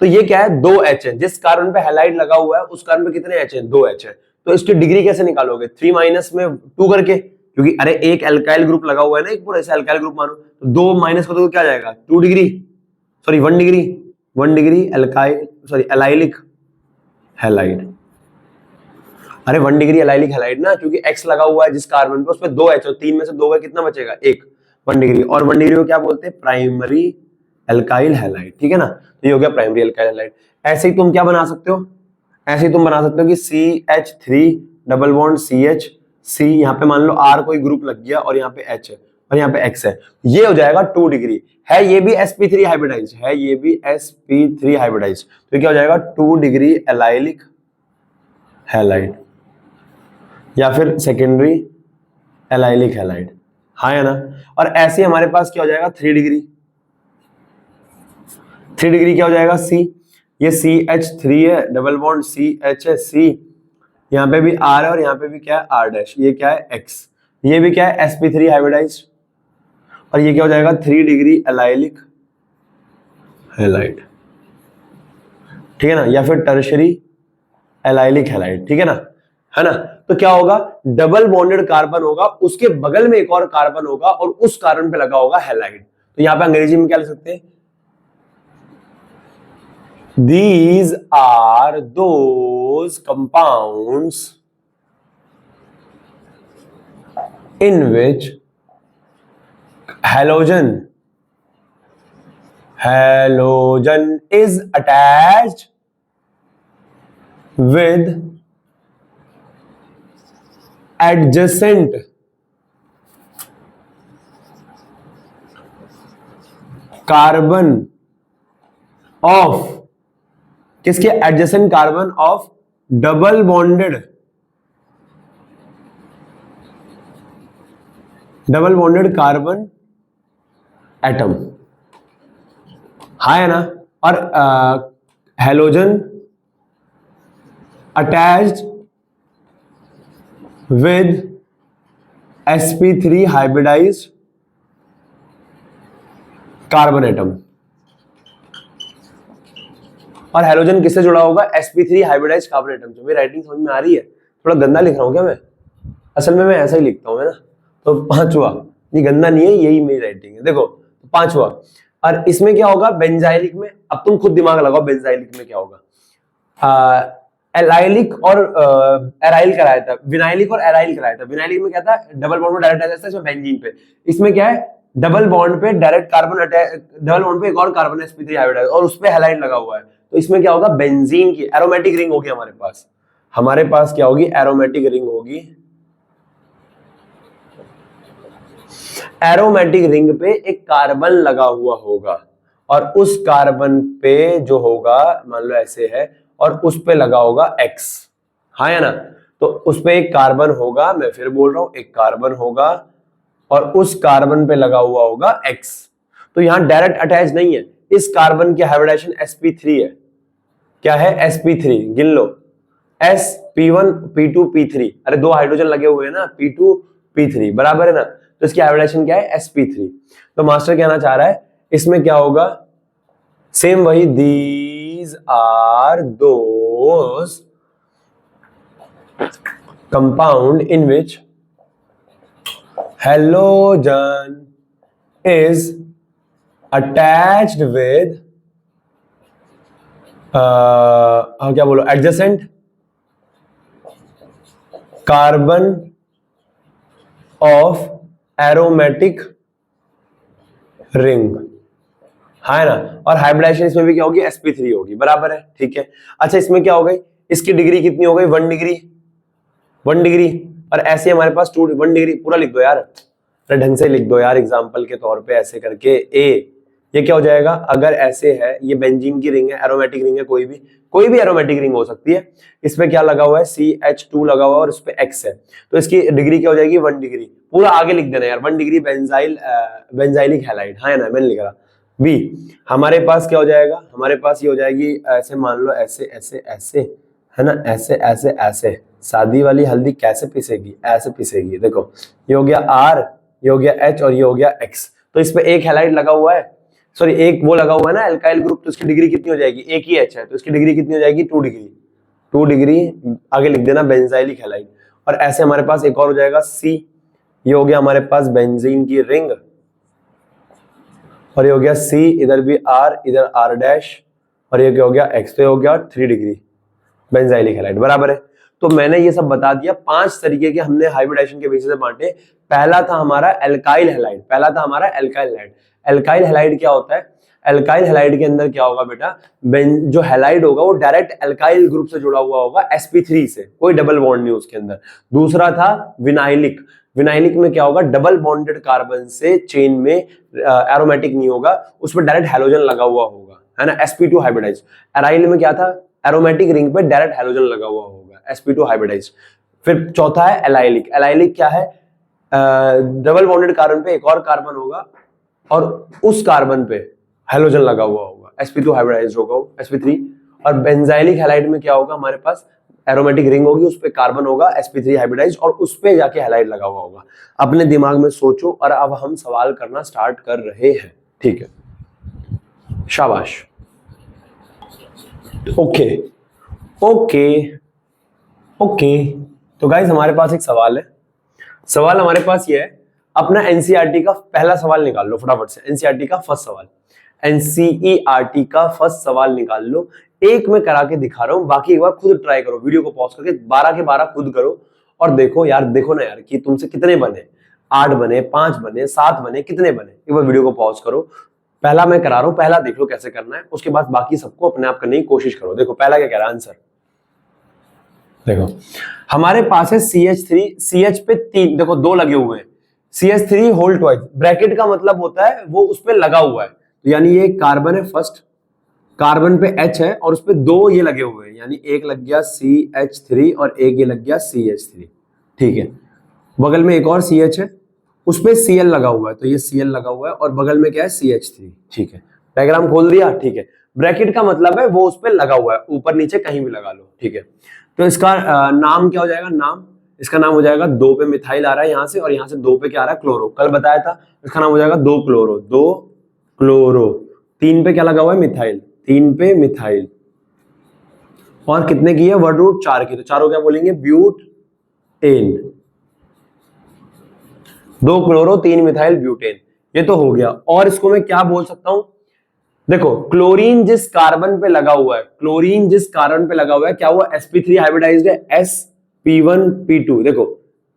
तो ये क्या है, 2 H है। जिस कार्बन पे हैलाइड लगा हुआ है उस कार्बन पे कितने H है, 2 H है। तो इसकी डिग्री कैसे निकालोगे, 3 माइनस में 2 करके, क्योंकि अरे एक एल्काइल ग्रुप लगा हुआ है ना, एक पूरा ऐसा एल्काइल ग्रुप मानो, तो 2 माइनस करोगे तो क्या जाएगा, 2 degree, sorry 1 degree, 1 degree alkyl, sorry allylic halide. अरे 1 डिग्री एलाइलिक हैलाइड ना, क्योंकि X लगा हुआ है जिस कार्बन पे, उस पे 2 H, और 3 में से 2 का कितना बचेगा, 1, 1 डिग्री। और 1 डिग्री को क्या बोलते हैं, प्राइमरी एल्काइल हैलाइड। ठीक है ना, तो ये हो गया प्राइमरी एल्काइल हैलाइड। ऐसे ही तुम क्या बना सकते हो, ऐसे ही तुम बना सकते हो कि CH3 double bond CH C, यहाँ पे मान लो R कोई ग्रुप लग गया और यहाँ पे H है और यहाँ पे X है, ये हो जाएगा 2 डिग्री। है ये भी sp3 हाइब्रिडाइज, है ये भी sp3 हाइब्रिडाइज, तो क्या हो जाएगा 2 डिग्री एलाइलिक हैलाइड या फिर सेकेंडरी एलाइलिक हैलाइड, हाँ या ना। और ऐसे हमारे पास क्या हो जाएगा 3 डिग्री, 3 डिग्री क्या हो जाएगा C, ये CH3 है डबल बॉन्ड CH है C, यहाँ पे भी R है और यहाँ पे भी क्या है R डैश, ये क्या है X, ये भी क्या है sp3 हाइब्रिडाइज्ड, और ये क्या हो जाएगा 3 डिग्री एलाइलिक हैलाइड। ठीक है ना, या फिर टर्शरी एलाइलिक हैलाइड। ठीक है ना, है ना। तो क्या होगा, डबल बॉन्डेड कार्बन होगा, उसके बगल में एक और कार्बन होगा और उस कार्बन पे लगा होगा हैलाइड। तो यहां पे अंग्रेजी में क्या लिख सकते हैं, These are those compounds in which halogen is attached with adjacent carbon of, किसके, adjacent carbon of double bonded carbon atom, हाँ है ना। और halogen attached with sp3 hybridized carbon atom. और हेलोजन किससे जुड़ा होगा? sp3 हाइब्रिडाइज्ड कार्बन एटम से। मेरी राइटिंग समझ में आ रही है? थोड़ा गंदा लिख रहा हूं क्या मैं? असल में मैं ऐसा ही लिखता हूं, है ना। तो पांचवा, ये गंदा नहीं है, यही मेरी राइटिंग है। देखो पांचवा, और इसमें क्या होगा बेंजाइलिक में? अब तुम खुद दिमाग लगाओ, बेंजाइलिक में क्या होगा? एलाइलिक और एराइल कराया था, विनाइलिक और एराइल कराया था। विनाइलिक में क्या था? डबल बॉन्ड में डायरेक्ट अटैच था, इसमें बेंजीन पे। इसमें क्या है? डबल बॉन्ड पे direct carbon attach, double bond पे एक और कार्बन sp3 हाइब्रिडाइज और उस पे हैलाइड लगा हुआ है। तो इसमें क्या होगा? बेंजीन की एरोमेटिक रिंग होगी हमारे पास। हमारे पास क्या होगी? एरोमेटिक रिंग होगी। एरोमेटिक रिंग पे एक कार्बन लगा हुआ होगा और उस कार्बन पे जो होगा, मान लो ऐसे है, और उस पे लगा होगा X, हाँ या ना। तो उस पे एक कार्बन होगा, मैं फिर बोल रहा हूं, एक कार्बन होगा और उस कार्बन पे लगा हुआ होगा X। तो यहां डायरेक्ट अटैच नहीं है, इस कार्बन की हाइब्रिडाइजेशन sp3 है। क्या है? sp3, गिन लो, sp1 p2 p3, अरे दो हाइड्रोजन लगे हुए हैं ना, p2 p3 बराबर है ना। तो इसकी हाइब्रिडाइजेशन क्या है? sp3। तो मास्टर कहना चाह रहा है इसमें क्या होगा? सेम वही, these are those compound in which halogen is attached with क्या बोलो, adjacent carbon of aromatic ring, है ना। और हाइब्रिडाइजेशन इसमें भी क्या होगी? sp3 होगी, बराबर है, ठीक है। अच्छा इसमें क्या हो गई? इसकी डिग्री कितनी हो गई? 1 डिग्री, 1 डिग्री। और ऐसे हमारे पास 1 डिग्री, पूरा लिख दो यार, ढंग से लिख दो यार, एग्जांपल के तौर पे ऐसे करके। ए, ये क्या हो जाएगा? अगर ऐसे है, ये बेंजीन की रिंग है, एरोमेटिक रिंग है, कोई भी एरोमेटिक रिंग हो सकती है। इसमें क्या लगा हुआ है? CH2 लगा हुआ है और इस पे X है, तो इसकी डिग्री क्या हो जाएगी? 1 डिग्री। पूरा आगे लिख देना यार, 1 डिग्री बेंजाइलिक हैलाइड, हाँ ना, मैंने लिख रहा। बी, हमारे पास क्या हो जाएगा? हमारे पास ये हो जाएगी ऐसे, मान लो ऐसे ऐसे ऐसे, है ना, ऐसे ऐसे ऐसे। शादी वाली हल्दी कैसे पिसेगी? ऐसे पिसेगी। देखो ये हो गया R, ये हो गया H और ये हो गया X। तो इस पे एक हैलाइड लगा हुआ है, सॉरी एक वो लगा हुआ है ना अल्काइल ग्रुप, तो इसकी डिग्री कितनी हो जाएगी? एक ही H है, तो इसकी डिग्री कितनी हो जाएगी? 2 डिग्री। 2 डिग्री आगे लिख देना, बेंजाइलिक हैलाइड। और ऐसे हमारे पास एक और हो जाएगा C, ये हो गया हमारे पास बेंजीन की रिंग, और ये हो गया C, इधर भी R, इधर R डैश, और ये क्या हो गया? X। तो ये हो गया 3 डिग्री बेंजाइलिक हैलाइड, बराबर है। तो मैंने ये सब बता दिया, 5 तरीके के हमने हाइब्रिडाइजेशन के बेसिस से बांटे। पहला था हमारा एल्काइल हैलाइड, पहला था हमारा एल्काइल हैलाइड। एल्काइल हैलाइड क्या होता है? एल्काइल हैलाइड के अंदर क्या होगा बेटा? जो हैलाइड होगा वो डायरेक्ट एल्काइल ग्रुप से जुड़ा हुआ होगा sp3 से, कोई डबल बॉन्ड नहीं उसके अंदर। दूसरा था विनाइलिक, विनाइलिक में क्या होगा? डबल बॉन्डेड कार्बन से चेन में एरोमेटिक नहीं होगा, उसमें डायरेक्ट हैलोजन लगा हुआ होगा, है ना, sp2 हाइब्रिडाइज। एराइल में क्या था? एरोमेटिक रिंग पे डायरेक्ट हैलोजन लगा हुआ होगा, sp2 हाइब्रिडाइज। फिर चौथा है एलाइलिक। एलाइलिक क्या है? डबल बॉन्डेड कार्बन पे एक और कार्बन होगा और उस कार्बन पे हैलोजन लगा हुआ होगा, sp2 हाइब्रिडाइज होगा वो, sp3। और बेंजाइलिक हैलाइड में क्या होगा? हमारे पास एरोमेटिक रिंग होगी, उस पे कार्बन होगा sp3 हाइब्रिडाइज और उस पे जाके हैलाइड लगा हुआ होगा। अपने दिमाग में सोचो, और अब हम सवाल करना स्टार्ट कर रहे हैं, ठीक है, शाबाश। ओके ओके ओके, तो गाइस हमारे पास एक सवाल है। सवाल हमारे पास ये है, अपना एनसीईआरटी का पहला सवाल निकाल लो फटाफट से। एनसीईआरटी का फर्स्ट सवाल, एनसीईआरटी का फर्स्ट सवाल निकाल लो। एक मैं करा के दिखा रहा हूं, बाकी एक बार खुद ट्राई करो, वीडियो को पॉज करके 12 के 12 खुद करो और देखो यार, देखो ना यार कि तुमसे कितने बने, 8 बने, 5 बने, 7 बने, कितने बने। एक बार वीडियो को पॉज करो, पहला मैं करा रहा हूं, पहला देख लो कैसे करना है, उसके बाद बाकी सबको अपने आप करने की कोशिश करो। देखो पहला क्या कह रहा है आंसर, देखो हमारे पास है CH3, CH पे 3, देखो 2 लगे हुए हैं, CH3 होल ट्वाइस, ब्रैकेट का मतलब होता है वो उस पे लगा हुआ है, तो यानी ये कार्बन है, फर्स्ट कार्बन पे H है और उस पे 2 ये लगे हुए हैं, यानी एक लग गया CH3 और एक ये लग गया CH3, ठीक है। बगल में एक और CH है, उस पे Cl लगा हुआ है, तो ये Cl लगा हुआ है और बगल में क्या है CH3। ठीक है, डायग्राम खोल दिया। ठीक है, ब्रैकेट का मतलब है वो उस पे लगा हुआ है, ऊपर नीचे कहीं भी लगा लो। ठीक है, तो इसका नाम क्या हो जाएगा, नाम इसका नाम हो जाएगा, 2 पे मिथाइल आ रहा है यहाँ से और यहाँ से 2 पे क्या आ रहा है, क्लोरो। कल बताया था, इसका नाम हो जाएगा 2 क्लोरो, 2 क्लोरो। 3 पे क्या लगा हुआ है, मिथाइल, 3 पे मिथाइल। और कितने की है, वर्ड रूट 4 की, तो चारों क्या बोलेंगे, ब्यूटेन। 2 क्लोरो 3 मिथाइल ब्यूटेन, ये तो हो गया। और इसको मैं क्या बोल सकता हूं, देखो क्लोरीन जिस कार्बन पे लगा हुआ है, क्लोरीन जिस कार्बन पे लगा हुआ है, क्या हुआ, sp3 हाइब्रिडाइज्ड है, sp1p2। देखो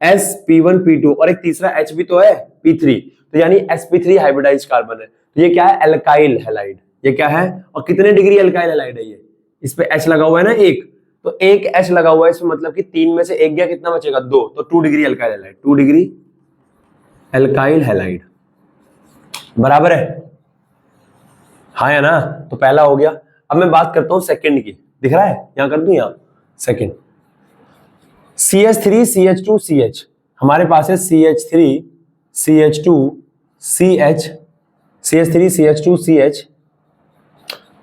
sp1p2 और एक तीसरा H भी तो है, p3, तो यानी sp3 हाइब्रिडाइज्ड कार्बन है। तो ये क्या है, एल्काइल हैलाइड। ये क्या है, और कितने डिग्री एल्काइल हैलाइड है ये, इस पे H लगा हुआ है ना एक, तो एक H लगा हुआ है इसमें, मतलब कि 3 में से एक गया, कितना बचेगा, 2, तो 2 degree alkyl halide, 2 degree alkyl halide, बराबर है, हाँ या ना। तो पहला हो गया। अब मैं बात करता हूं सेकंड की, दिख रहा है, यहां कर दूं, यहां सेकंड, CH3 CH2 CH, हमारे पास है CH3 CH2 CH, CH3 CH2 CH,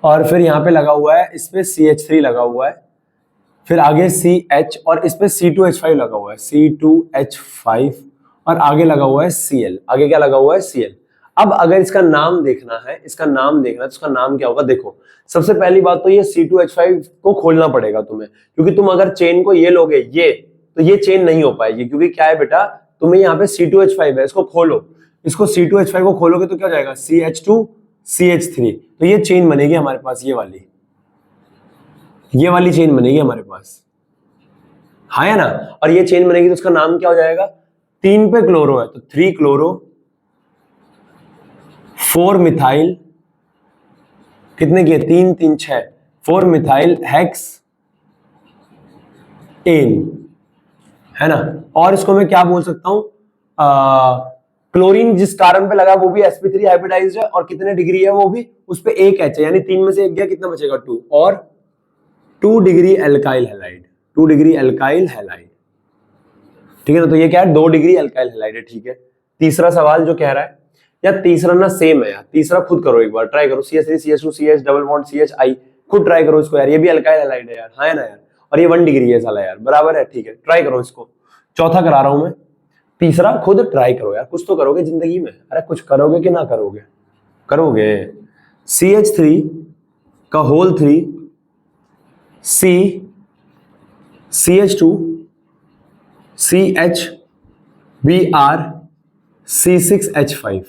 और फिर यहां पे लगा हुआ है, इस पे CH3 लगा हुआ है, फिर आगे CH और इस पे C2H5 लगा हुआ है, C2H5, और आगे लगा हुआ है Cl, आगे क्या लगा हुआ है, Cl। अब अगर इसका नाम देखना है, इसका नाम देखना है, तो इसका नाम क्या होगा, देखो सबसे पहली बात तो ये C2H5 को खोलना पड़ेगा तुम्हें, क्योंकि तुम अगर चेन को ये लोगे ये, तो ये चेन नहीं हो पाएगी, क्योंकि क्या है बेटा, तुम्हें यहाँ पे C2H5 है, इसको खोलो, इसको C2H5 को खोलोगे तो क्या हो जाएगा, CH2 CH3, तो ये चेन बनेगी हमारे पास, ये वाली चेन बनेगी हमारे पास, हाँ है ना। और ये चेन बनेगी तो उसका नाम क्या हो जाएगा, 3 पे क्लोरो है तो 3 क्लोरो, 4 मिथाइल, कितने की है, 3 3 6, 4 मिथाइल हेक्स एन, है ना। और इसको मैं क्या बोल सकता हूं, क्लोरीन जिस कार्बन पे लगा वो भी sp3 हाइब्रिडाइज्ड है, और कितने डिग्री है वो भी, उस पे एक H है, यानी 3 में से एक गया, कितना बचेगा, 2, और 2 degree alkyl halide, 2 degree alkyl halide, ठीक है ना। तो ये क्या है, 2 डिग्री एल्काइल हैलाइड है। ठीक है, तीसरा सवाल जो कह रहा है, यार तीसरा ना सेम है यार, तीसरा खुद करो, एक बार ट्राई करो, CH3 CH2 CH double bond CHI, खुद ट्राई करो इसको यार, ये भी अल्काइल हैलाइड है यार, हाँ है ना यार, और ये 1 डिग्री है साला यार, बराबर है। ठीक है, ट्राई करो इसको, चौथा करा रहा हूं मैं, तीसरा खुद ट्राई करो यार, कुछ तो करोगे जिंदगी में, अरे कुछ करोगे कि ना करोगे, करोगे। CH3 का whole 3, C CH2 CH Br C6H5,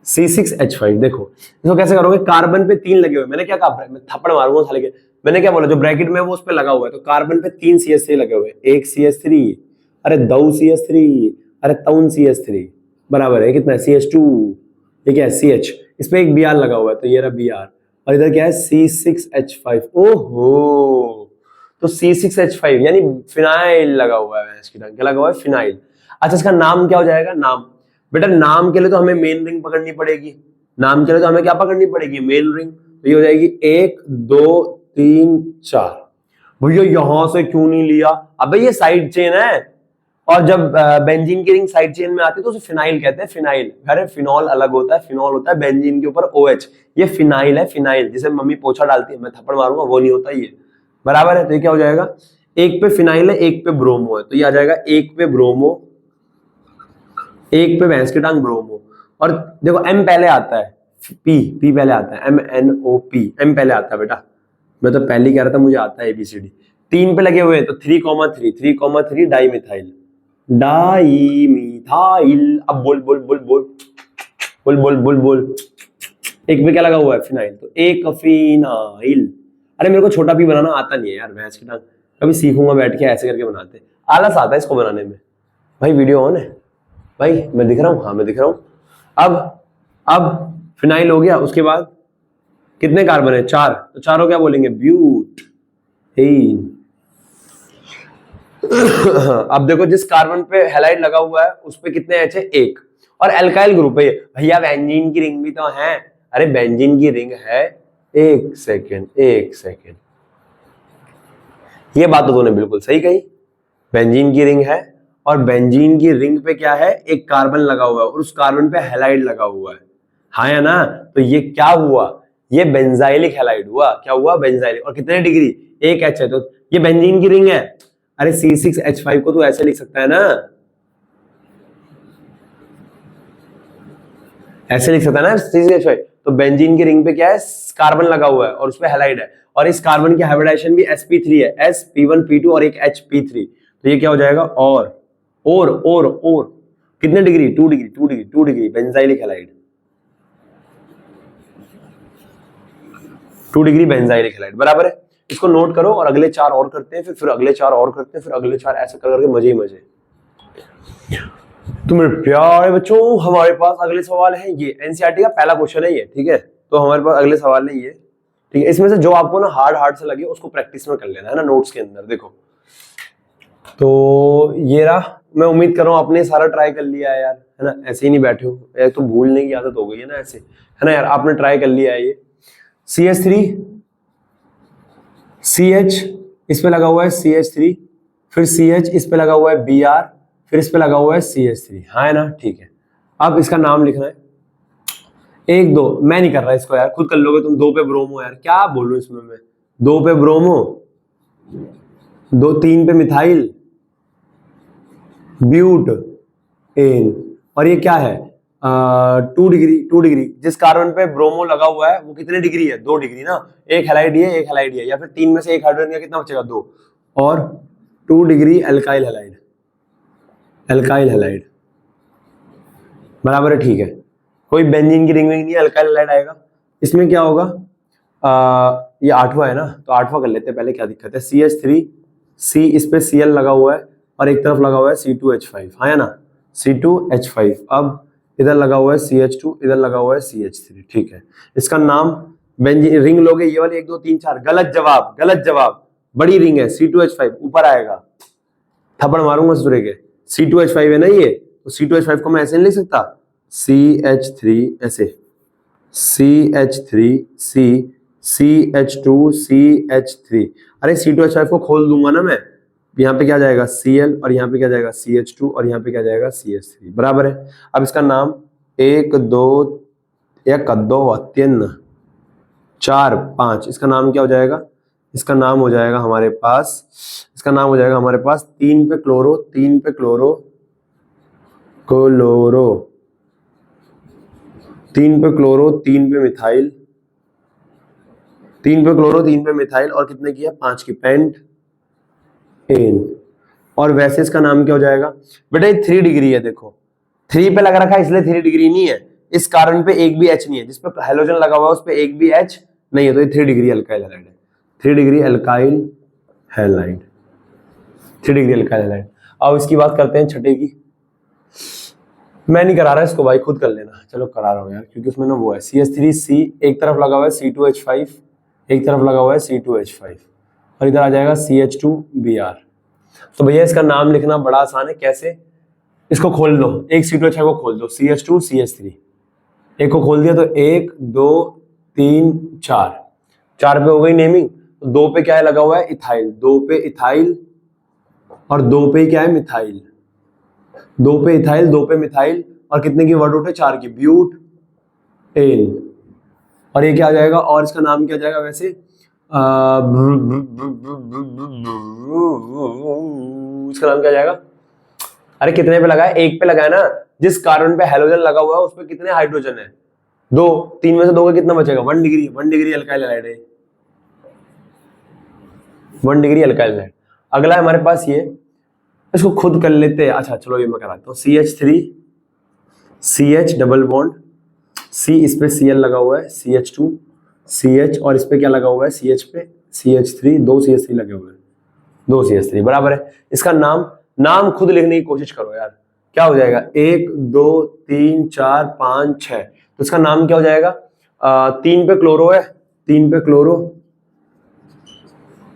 C6H5। देखो इसको कैसे करोगे, कार्बन पे 3 लगे हुए, मैंने क्या कहा, मैं थप्पड़ मारूंगा साले के, मैंने क्या बोला, जो ब्रैकेट में वो उस पे लगा हुआ है, तो कार्बन पे 3 CH3 लगे हुए, एक CH3, अरे 2 CH3, अरे 3 CH3, बराबर है कितना है, CH2, ये क्या है CH, इस पे एक Br लगा हुआ है, तो ये रहा Br, और इधर क्या है C6H5, ओहो, तो C6H5 यानी फिनाइल लगा हुआ है, इसकी क्या लगा हुआ है, फिनाइल। अच्छा इसका नाम क्या हो जाएगा, नाम, बेटा नाम के लिए तो हमें मेन रिंग पकड़नी पड़ेगी, नाम के लिए तो हमें क्या पकड़नी पड़ेगी, मेन रिंग, तो ये हो जाएगी 1 2 3 4। भैया यहां से क्यों नहीं लिया, अबे ये साइड चेन है, और जब बेंजीन की रिंग साइड चेन में आती है तो उसे फिनाइल कहते हैं, फिनाइल। अरे फिनॉल अलग होता है, फिनॉल होता है बेंजीन के ऊपर OH, ये फिनाइल है, फिनाइल जिसे मम्मी पोछा डालती है, मैं थप्पड़ मारूंगा वो नहीं होता ये, बराबर है। तो ये क्या हो जाएगा, एक पे फिनाइल है, एक पे ब्रोमो है, तो ये आ जाएगा एक पे ब्रोमो, एक पे भैंस की टांग ब्रोमो, और देखो M पहले आता है, P पहले आता है, MNOP, M पहले आता है बेटा, मैं तो पहले ही कह रहा था, मुझे आता है ABCD। 3 पे लगे हुए हैं तो 3,3 डाई मिथाइल, डाइमिथाइल। अब बोल बोल बोल बोल बोल बोल बोल बोल, एक पे क्या लगा हुआ है, फिनाइल, तो एक फिनाइल। अरे मेरे को छोटा पी बनाना आता नहीं है यार, भैंस की टांग, कभी सीखूंगा बैठ के, ऐसे करके बनाते, आलस आता है इसको बनाने में। भाई वीडियो ऑन है भाई, मैं दिख रहा हूँ, हाँ मैं दिख रहा हूँ। अब फिनाइल हो गया, उसके बाद कितने कार्बन है, 4, तो चारों क्या बोलेंगे, ब्यूटेन। अब देखो जिस कार्बन पे हैलाइड लगा हुआ है उस पे कितने H है, 1, और एल्काइल ग्रुप है भैया, बेंजीन की रिंग भी तो है, अरे बेंजीन की रिंग है, एक सेकेंड, ये बात तो तूने बिल्कुल सही कही, बेंजीन की रिंग है, और बेंजीन की रिंग पे क्या है, एक कार्बन लगा हुआ है और उस कार्बन पे हैलाइड लगा हुआ है, हाँ या ना? तो ये क्या हुआ, ये बेंजाइलिक हैलाइड हुआ। क्या हुआ, बेंजाइलिक। और कितने डिग्री, एक एच है, तो ये बेंजीन की रिंग है। अरे C6H5 को तो ऐसे लिख सकता है ना, ऐसे लिख सकता है ना C6H5। तो बेंजीन की रिंग पे क्या है, कार्बन लगा हुआ है और उसपे हैलाइड है, और इस कार्बन की हाइब्रिडाइजेशन भी sp3 है, sp1p2 और एक hp3। तो ये क्या हो जाएगा, और कितने degree, 2 degree benzylic halide, 2 degree benzylic halide, बराबर है। इसको नोट करो और अगले 4 और करते हैं, फिर अगले 4 और करते हैं, फिर अगले 4, ऐसे कर करके मजे ही मजे। तो मेरे प्यारे बच्चों, हमारे पास अगले सवाल है ये, एनसीईआरटी का पहला क्वेश्चन है ये, ठीक है। तो हमारे पास अगले सवाल है ये, ठीक है। इसमें से जो आपको ना हार्ड से लगे उसको प्रैक्टिस में कर लेना है ना, नोट्स के अंदर। देखो तो ये रहा, मैं उम्मीद कर रहा हूँ आपने सारा ट्राई कर लिया है यार, है ना, ऐसे ही नहीं बैठे हो, तो भूलने की आदत हो गई है ना ऐसे, है ना यार, आपने ट्राई कर लिया है ये। CH3 CH इस पे लगा हुआ है CH3, फिर CH इस पे लगा हुआ है Br, फिर इस पे लगा हुआ है CH3, हाँ है ना, ठीक है। अब इसका नाम लिखना है, 1 2, मैं नहीं कर रहा इसको यार, खुद कर लोगे तुम। 2 पे ब्रोमो, यार क्या बोलूं इसमें मैं, 2 पे ब्रोमो, 3 पे मिथाइल ब्यूट एन, और ये क्या है 2 डिग्री। जिस कार्बन पे ब्रोमो लगा हुआ है वो कितने डिग्री है, 2 डिग्री ना, एक हैलाइड है, एक हैलाइड है, या फिर 3 में से एक हाइड्रोजन का कितना बचेगा, 2, और 2 डिग्री अल्काइल हैलाइड, बराबर है, ठीक है। कोई बेंजीन की रिंग नहीं है, अल्काइल हैलाइड आएगा। इसमें क्या होगा, ये 8वां है ना, तो 8वां कर लेते हैं पहले, क्या दिक्कत है। CH3 C इस पे Cl लगा हुआ है और एक तरफ लगा हुआ है C2H5, हाँ है ना, C2H5। अब इधर लगा हुआ है CH2, इधर लगा हुआ है CH3, ठीक है। इसका नाम बेंजीन रिंग लोगे, ये वाली 1 2 3 4, गलत जवाब, बड़ी रिंग है C2H5, ऊपर आएगा, थप्पड़ मारूंगा सूर्य के। C2H5 है ना ये, तो C2H5 को मैं ऐसे नहीं लिख सकता, CH3 ऐसे, CH3 C CH2 CH3, अरे C2H5 को खोल दूंगा ना मैं, यहाँ पे क्या जाएगा Cl, और यहाँ पे क्या जाएगा CH2, और यहाँ पे क्या जाएगा CH3, बराबर है। अब इसका नाम 1 2 1 2 3 4 5, इसका नाम क्या हो जाएगा, इसका नाम हो जाएगा हमारे पास, 3 पे क्लोरो, 3 पे क्लोरो, 3 पे क्लोरो, 3 पे मिथाइल, 3 पे क्लोरो, 3 पे मिथाइल, और कितने की है, 5 की, पेंट एन। और वैसे इसका नाम क्या हो जाएगा बेटा, ये 3 डिग्री है, देखो 3 पे लगा रखा है इसलिए 3 डिग्री नहीं है, इस कार्बन पे एक भी H नहीं है, जिस पे हाइड्रोजन लगा हुआ है उस पे एक भी H नहीं है, तो ये 3 डिग्री अल्काइल हैलाइड है, 3 degree alkyl halide, 3 degree alkyl halide. अब इसकी बात करते हैं छठे की, मैं नहीं करा रहा इसको भाई, खुद कर लेना, चलो करा रहा हूँ यार, क्योंकि उसमें ना वो है CH3C, एक तरफ लगा हुआ है C2H5, एक तरफ लगा हुआ है C2H5, और इधर आ जाएगा CH2Br। तो भैया इसका नाम लिखना बड़ा आसान है, कैसे, इसको खोल दो, एक C2H5 को खोल दो, CH2 CH3, एक को खोल दिया तो 1 2 3 4, 4 पे हो गई नेमिंग, तो 2 पे क्या है लगा हुआ है इथाइल, 2 पे इथाइल, और 2 पे क्या है मिथाइल, 2 पे इथाइल, 2 पे मिथाइल, और कितने की वर्ड उठे, 4 की, ब्यूट एन। और ये क्या आ जाएगा, और इसका नाम क्या जाएगा वैसे, इसका नाम क्या जाएगा, अरे कितने पे लगा है, 1 पे लगा है ना, जिस कार्बन पे हैलोजन लगा हुआ है उस पे कितने हाइड्रोजन है, 2, 3 में से 2 का कितना बचेगा, 1 डिग्री, 1 डिग्री अल्काइल हैलाइड है, 1 डिग्री अल्काइल हैलाइड। अगला है हमारे पास ये, इसको खुद कर लेते हैं, अच्छा चलो ये मैं कराता हूँ, CH3 CH double bond C, इस पे Cl लगा हुआ है, CH2 CH, और इस पे क्या लगा हुआ है CH पे CH3, 2 CH3 लगे हुए हैं, 2 CH3, बराबर है। इसका नाम खुद लिखने की कोशिश करो यार, क्या हो जाएगा, 1 2 3 4 5 6, तो इसका नाम क्या हो जाएगा, 3 पे क्लोरो है, 3 पे क्लोरो,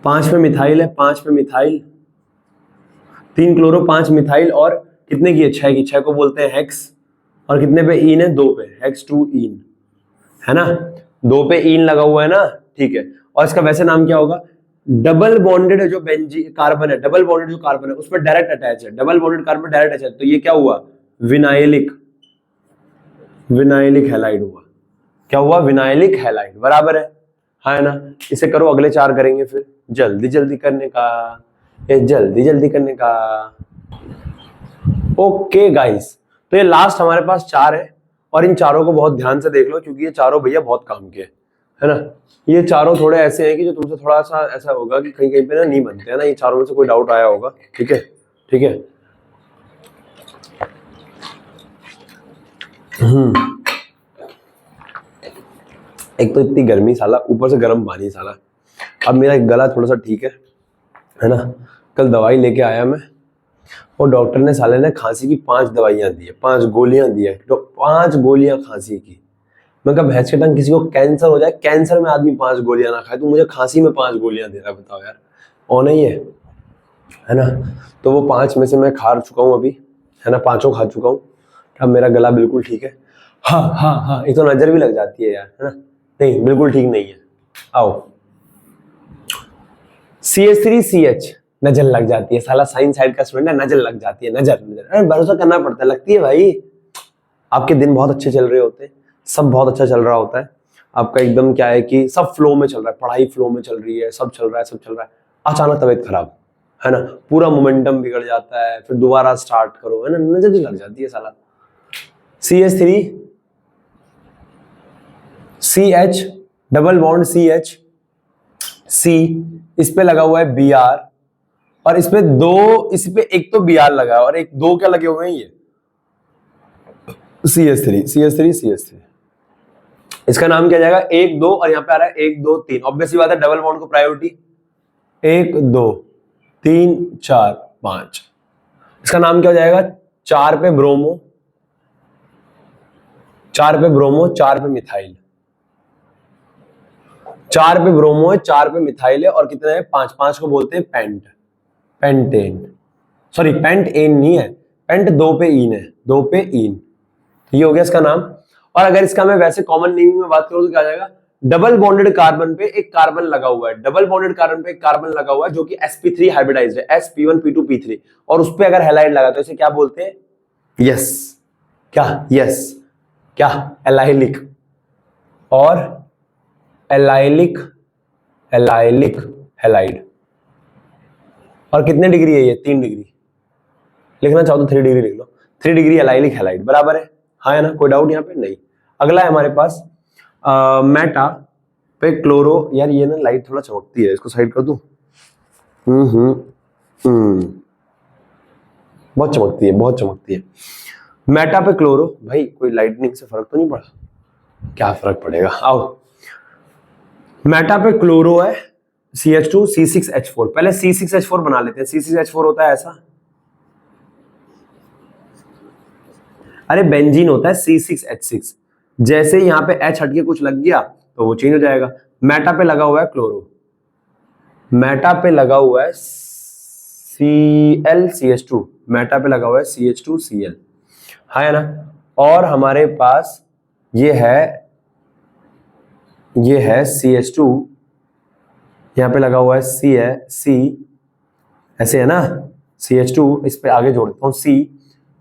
5 पे मिथाइल है, 5 पे मिथाइल, 3 क्लोरो 5 मिथाइल, और कितने की है, 6 की, 6 को बोलते हैं हेक्स, और कितने पे ईन है, 2 पे, हेक्स 2 ईन, है ना, 2 पे ईन लगा हुआ है ना, ठीक है। और इसका वैसे नाम क्या होगा, डबल बॉन्डेड जो बेंजी कार्बन है, डबल बॉन्डेड जो कार्बन है उस पर डायरेक्ट अटैच है, double bonded carbon direct attach है, तो ये क्या हुआ? विनाइलिक, विनाइलिक हैलाइड हुआ। क्या हुआ? विनाइलिक हैलाइड, बराबर है, हाँ है ना। इसे करो, अगले 4 करेंगे फिर, जल्दी जल्दी करने का, ये जल्दी जल्दी करने का। ओके गाइस, तो ये लास्ट हमारे पास 4 है और इन चारों को बहुत ध्यान से देख लो क्योंकि ये चारों भैया बहुत काम के है ना। ये चारों थोड़े ऐसे हैं कि जो तुमसे थोड़ा सा ऐसा होगा कि कहीं कहीं पे ना नहीं बनते हैं ना, ये चारों में से कोई डाउट आया होगा, ठीक है, ठीक है। एक तो इतनी गर्मी साला, ऊपर से गर्म पानी साला। अब मेरा गला थोड़ा सा ठीक है ना। कल दवाई लेके आया मैं और डॉक्टर ने साले ने खांसी की 5 दवाइयां दी है, 5 गोलियां दी है, तो 5 गोलियां खांसी की। मैं कहा भैंस के टंग, किसी को कैंसर हो जाए, कैंसर में आदमी 5 गोलियां ना खाए, तो मुझे खांसी में 5 गोलियां दे रहा है, बताओ यार, और नहीं है ना। तो वो 5 में से मैं खा चुका हूँ अभी, है ना, 5 खा चुका हूँ। अब मेरा गला बिल्कुल ठीक है। हाँ हाँ हाँ, एक तो नजर भी लग जाती है यार, है ना। नहीं, बिल्कुल ठीक नहीं है। आओ, CH3CH, नजर लग जाती है साला, साइंस साइड का स्टूडेंट है, नजर लग जाती है, नजर नजर, अरे भरोसा करना पड़ता है, लगती है भाई। आपके दिन बहुत अच्छे चल रहे होते हैं, सब बहुत अच्छा चल रहा होता है, आपका एकदम क्या है कि सब फ्लो में चल रहा है, पढ़ाई फ्लो में चल रही है, सब चल रहा है, सब चल रहा है, अचानक तबीयत खराब, है ना, पूरा मोमेंटम बिगड़ जाता है, फिर दोबारा स्टार्ट करो, है ना, नजर ही लग जाती है साला। CH3 CH, double bond CH C, इस पे लगा हुआ है Br, और इस पे 2, इस पे एक तो Br लगा है और एक 2 क्या लगे हुए हैं, ये CH3। इसका नाम क्या जाएगा? 1 2, और यहाँ पे आ रहा है 1 2 3, ऑब्वियस बात है, डबल बॉन्ड को प्रायोरिटी, 1 2 3 4 5। इसका नाम क्या हो जाएगा? 4 पे ब्रोमो, 4 पे ब्रोमो, 4 पे मिथाइल, 4 पे ब्रोमो है, 4 पे मिथाइल है, और कितने हैं? 5, 5 को बोलते हैं pent, pentane, sorry pent ene नहीं है, पेंट 2 पे इन है, 2 पे इन, ये हो गया इसका नाम। और अगर इसका मैं वैसे कॉमन नेमिंग में बात करूं तो क्या जाएगा? डबल बॉन्डेड कार्बन पे एक कार्बन लगा हुआ है, डबल बॉन्डेड कार्बन पे एक कार्बन लगा हुआ है जो कि sp3 हाइब्रिडाइज्ड है, sp1p2p3, और उस पे अगर हैलाइड लगा तो इसे क्या बोलते हैं? यस, क्या? यस, क्या? एलाइलिक, और एलाइलिक, एलाइलिक हैलाइड। और कितने डिग्री है ये? 3 डिग्री। लिखना चाहो तो 3 डिग्री लिख लो, 3 डिग्री एलाइलिक हैलाइड, बराबर है, हाँ है ना, कोई डाउट यहाँ पे नहीं। अगला है हमारे पास मेटा पे क्लोरो, यार ये ना लाइट थोड़ा चमकती है, इसको साइड कर दूं। बहुत चमकती है, बहुत चमकती है। मेटा पे क्लोरो, भाई कोई लाइटनिंग से फर्क तो नहीं पड़ा? क्या फर्क पड़ेगा, आओ। मेटा पे क्लोरो है, CH2 C6H4, पहले C6H4 बना लेते हैं। C6H4 होता है ऐसा, अरे बेंजीन होता है C6H6, जैसे यहाँ पे H हटके कुछ लग गया तो वो चेंज हो जाएगा। मेटा पे लगा हुआ है क्लोरो, मेटा पे लगा हुआ है ClCH2, मेटा पे लगा हुआ है CH2Cl, है ना। और हमारे पास ये है CH2, यहाँ पे लगा हुआ है C, ऐसे है ना, CH2, इस पे आगे जोड़ देता हूँ C,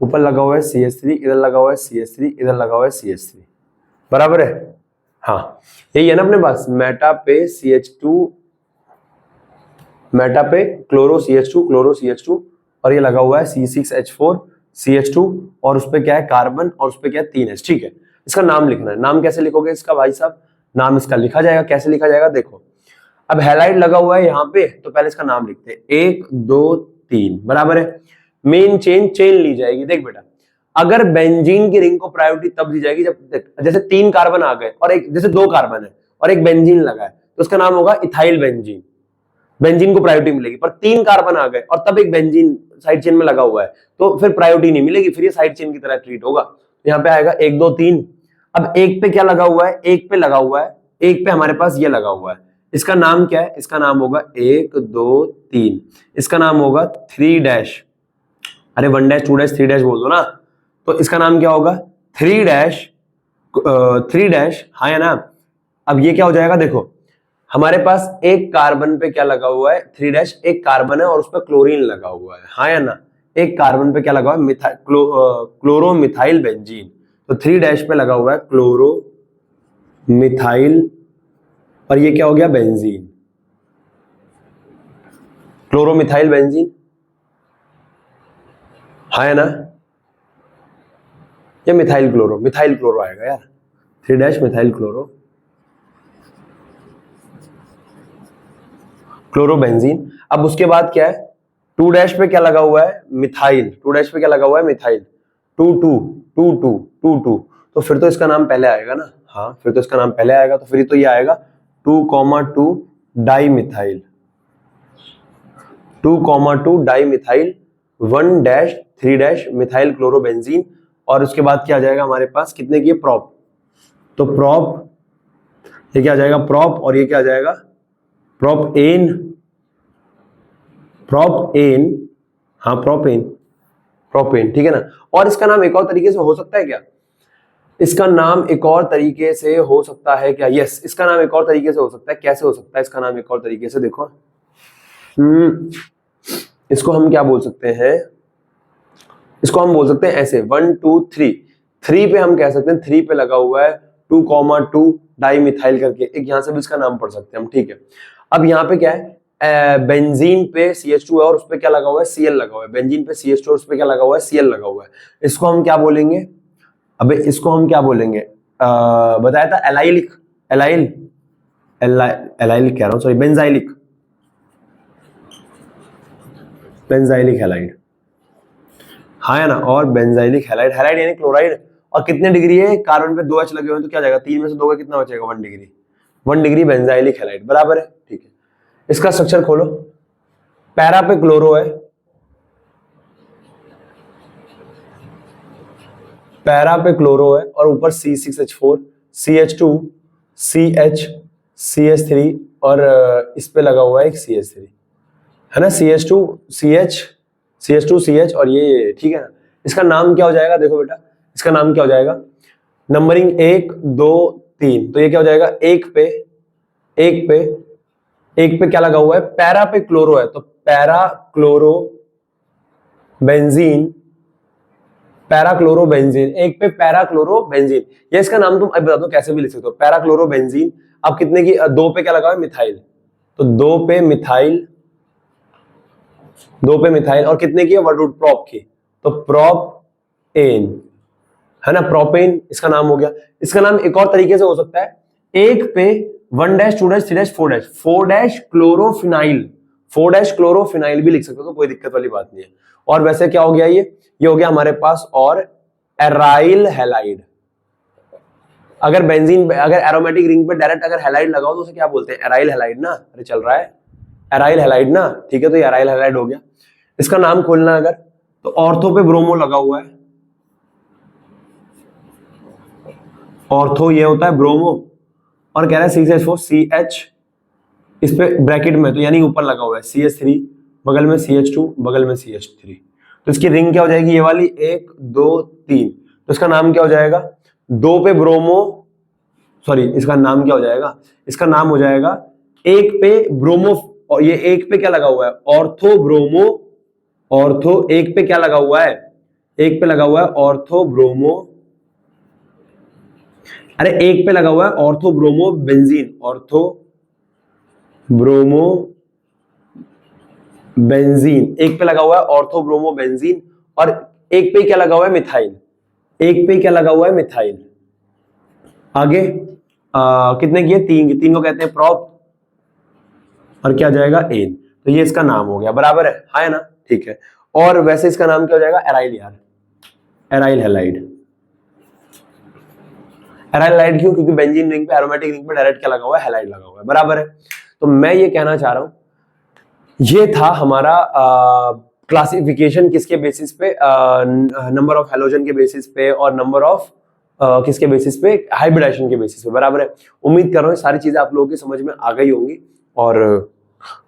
ऊपर लगा हुआ है CH3, इधर लगा हुआ है CH3, इधर लगा हुआ है CH3, बराबर है, हाँ यही है ना अपने पास। मेटा पे CH2, मेटा पे क्लोरो CH2, और ये लगा हुआ है C6H4 CH2, और उस पे क्या है? कार्बन, और उस पे क्या है? 3H, ठीक है। इसका नाम लिखना है, नाम कैसे लिखोगे इसका भाई साहब? नाम इसका लिखा जाएगा, कैसे लिखा जाएगा देखो, अब हैलाइड लगा हुआ है यहाँ पे, तो पहले इसका नाम लिखते हैं, 1 2 3, बराबर है। मेन चेन ली जाएगी, देख बेटा, अगर बेंजीन की रिंग को प्रायोरिटी तब दी जाएगी जब जैसे 3 कार्बन आ गए और एक, जैसे 2 कार्बन है और एक बेंजीन लगा है, तो उसका नाम होगा इथाइल बेंजीन, बेंजीन को प्रायोरिटी मिलेगी। पर 3 कार्बन आ गए और तब एक बेंजीन साइड चेन में लगा हुआ है तो फिर प्रायोरिटी नहीं मिलेगी, फिर ये साइड चेन की तरह ट्रीट होगा। यहाँ पे आएगा 1 2 3। अब एक पे क्या लगा हुआ है? एक पे लगा हुआ है, एक पे हमारे पास ये लगा हुआ है, इसका नाम क्या है? इसका नाम होगा 1 2 3, इसका नाम होगा 3 डैश, अरे 1 डैश 2 डैश 3 डैश बोल दो ना, तो इसका नाम क्या होगा? 3 डैश, 3 डैश, हाँ है ना। अब ये क्या हो जाएगा देखो, हमारे पास एक कार्बन पे क्या लगा हुआ है, 3 एक कार्बन है और उस पर क्लोरीन लगा हुआ है, हाँ या ना। एक कार्बन पे क्या लगा हुआ है, क्लोरो मिथाइल बेंजीन। तो 3 पे लगा हुआ है क्लोरो मिथाइल और ये क्या हो गया, बेंजीन, क्लोरो मिथाइल बेंजीन, हाँ है ना। ये मिथाइल क्लोरो आएगा यार, 3 मिथाइल क्लोरोबेंजीन। अब उसके बाद क्या है, 2 पे क्या लगा हुआ है, मिथाइल, 2 पे क्या लगा हुआ है, मिथाइल, 2 तो फिर तो इसका नाम पहले आएगा ना, हाँ फिर तो इसका नाम पहले आएगा, तो फिर तो ये आएगा 2,2 di methyl, 2,2 di methyl 1-3 methyl chlorobenzene. और उसके बाद क्या आ जाएगा हमारे पास, कितने की प्रॉप, तो प्रॉप, ये क्या आ जाएगा प्रॉप, और ये क्या आ जाएगा प्रोपेन, हाँ प्रोपेन, ठीक है ना। और इसका नाम एक और तरीके से हो सकता है क्या, इसका नाम एक और तरीके से हो सकता है क्या, यस इसका नाम एक और तरीके से हो सकता है। कैसे हो सकता है इसका नाम एक और तरीके से, देखो इसको हम क्या बोल सकते हैं, इसको हम बोल सकते हैं ऐसे 1 2 3, 3 पे हम कह सकते हैं, 3 पे लगा हुआ है 2,2 डाई मिथाइल करके, एक यहां से भी इसका नाम पढ़ सकते हैं हम, ठीक है। अब यहाँ पे क्या है, बेंजीन पे CH2 है और उस पे क्या लगा हुआ है, Cl लगा हुआ है, बेंजीन पे CH2 और उस पे क्या लगा हुआ है, Cl लगा हुआ है। इसको हम क्या बोलेंगे, अबे इसको हम क्या बोलेंगे, बताया था एलाइलिक, एलाइलिक कह रहा हूं, सॉरी बेंजाइलिक हैलाइड, हाँ है ना। और बेंजाइलिक हैलाइड, हैलाइड यानी क्लोराइड, और कितने डिग्री है, कार्बन पे 2 H लगे हुए हैं तो क्या जाएगा, 3 में से 2 का कितना बचेगा, 1 डिग्री, 1 डिग्री बेंजाइलिक हैलाइड, बराबर है, ठीक है। इसका स्ट्रक्चर खोलो, पैरा पे क्लोरो है, पैरा पे क्लोरो है और ऊपर C6H4 CH2 CH CH3 और इस पे लगा हुआ है एक CH3, है ना, CH2 CH और ये ठीक है ना। इसका नाम क्या हो जाएगा, देखो बेटा इसका नाम क्या हो जाएगा, नंबरिंग 1 2 3, तो ये क्या हो जाएगा, एक पे क्या लगा हुआ है, पैरा पे क्लोरो है तो पैरा क्लोरो बेंजीन, एक पे पैरा क्लोरो बेंजीन, ये इसका नाम तुम अब बता दो कैसे भी लिख सकते हो, पैरा क्लोरो बेंजीन। अब कितने की, 2 पे क्या लगा हुआ है, मिथाइल, तो 2 पे मिथाइल और कितने की है, वर्ड रूट प्रॉप की, तो प्रॉप एन, है ना, प्रोपेन इसका नाम हो गया। इसका नाम एक और तरीके से हो सकता है, एक पे 1 2 3 4 क्लोरोफिनाइल, 4 क्लोरोफिनाइल भी लिख सकते हो, तो कोई दिक्कत वाली बात नहीं है। और वैसे क्या हो गया, ये हो गया हमारे पास, और एराइल हैलाइड। अगर बेंजीन, अगर एरोमेटिक रिंग पे डायरेक्ट अगर हैलाइड लगाओ तो उसे क्या बोलते हैं, एराइल हैलाइड ना, अरे चल रहा है एराइल हैलाइड ना, ठीक है, तो ये एराइल हैलाइड हो गया। इसका नाम खोलना अगर, तो ऑर्थो पे ब्रोमो लगा हुआ है, ऑर्थो ये होता है ब्रोमो, और कह रहा है CH4 CH, इस पे ब्रैकेट में तो यानी ऊपर लगा हुआ है CH3, बगल में CH2, बगल में CH3, तो इसकी रिंग क्या हो जाएगी, ये वाली 1 2 3, तो इसका नाम क्या हो जाएगा, 2 पे ब्रोमो, सॉरी इसका नाम क्या हो जाएगा, इसका नाम हो जाएगा 1 पे ब्रोमो, और ये 1 पे क्या लगा हुआ है, ऑर्थो ब्रोमो, ऑर्थो 1 पे क्या लगा हुआ है, 1 पे लगा हुआ है ऑर्थो ब्रोमो, अरे 1 पे लगा हुआ है ortho bromo benzene, ortho bromo benzene, 1 पे लगा हुआ है ऑर्थो ब्रोमो बेंजीन, और 1 पे क्या लगा हुआ है, मिथाइल, 1 पे क्या लगा हुआ है, मिथाइल। आगे कितने की है, 3 को कहते हैं प्रॉप, और क्या जाएगा, एन, तो ये इसका नाम हो गया, बराबर है, हाँ है ना, ठीक है। और वैसे इसका नाम क्या हो जाएगा, एराइल यार, एराइल हैलाइड, एराइल हैलाइड क्यों, क्योंकि बेंजीन रिंग पे, एरोमेटिक रिंग पे डायरेक्ट क्या लगा हुआ है, हैलाइड लगा हुआ है, बराबर है। तो मैं ये कहना चाह रहा हूं, ये था हमारा क्लासिफिकेशन किसके बेसिस पे, नंबर ऑफ हैलोजन के बेसिस पे, और नंबर ऑफ किसके बेसिस पे, हाइब्रिडाइजेशन के बेसिस पे, बराबर है। उम्मीद कर रहा हूँ सारी चीजें आप लोगों की समझ में आ गई होंगी, और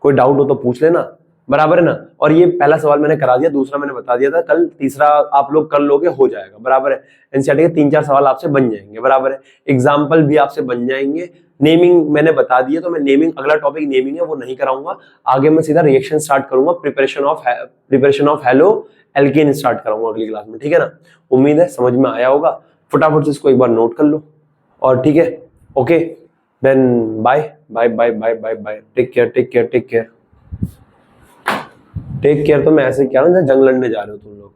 कोई डाउट हो तो पूछ लेना, बराबर है ना। और ये पहला सवाल मैंने करा दिया, दूसरा मैंने बता दिया था कल, तीसरा आप लोग कर लोगे, हो जाएगा, बराबर है। एनसीईआरटी के 3-4 सवाल आपसे बन जाएंगे, बराबर है। एग्जाम्पल भी आपसे बन जाएंगे। नेमिंग मैंने बता दिया, तो मैं नेमिंग, अगला टॉपिक नेमिंग है, वो नहीं कराऊंगा। आगे मैं सीधा रिएक्शन स्टार्ट करूंगा, preparation of halo alkene start कराऊंगा अगली क्लास में, ठीक है ना। उम्मीद है समझ में आया होगा। फटाफट से इसको एक बार नोट कर लो, और ठीक है, okay then bye bye bye bye bye bye, take care take care take care take care. तो मैं ऐसे क्या ना जंग लड़ने जा रहे हो तुम लोग।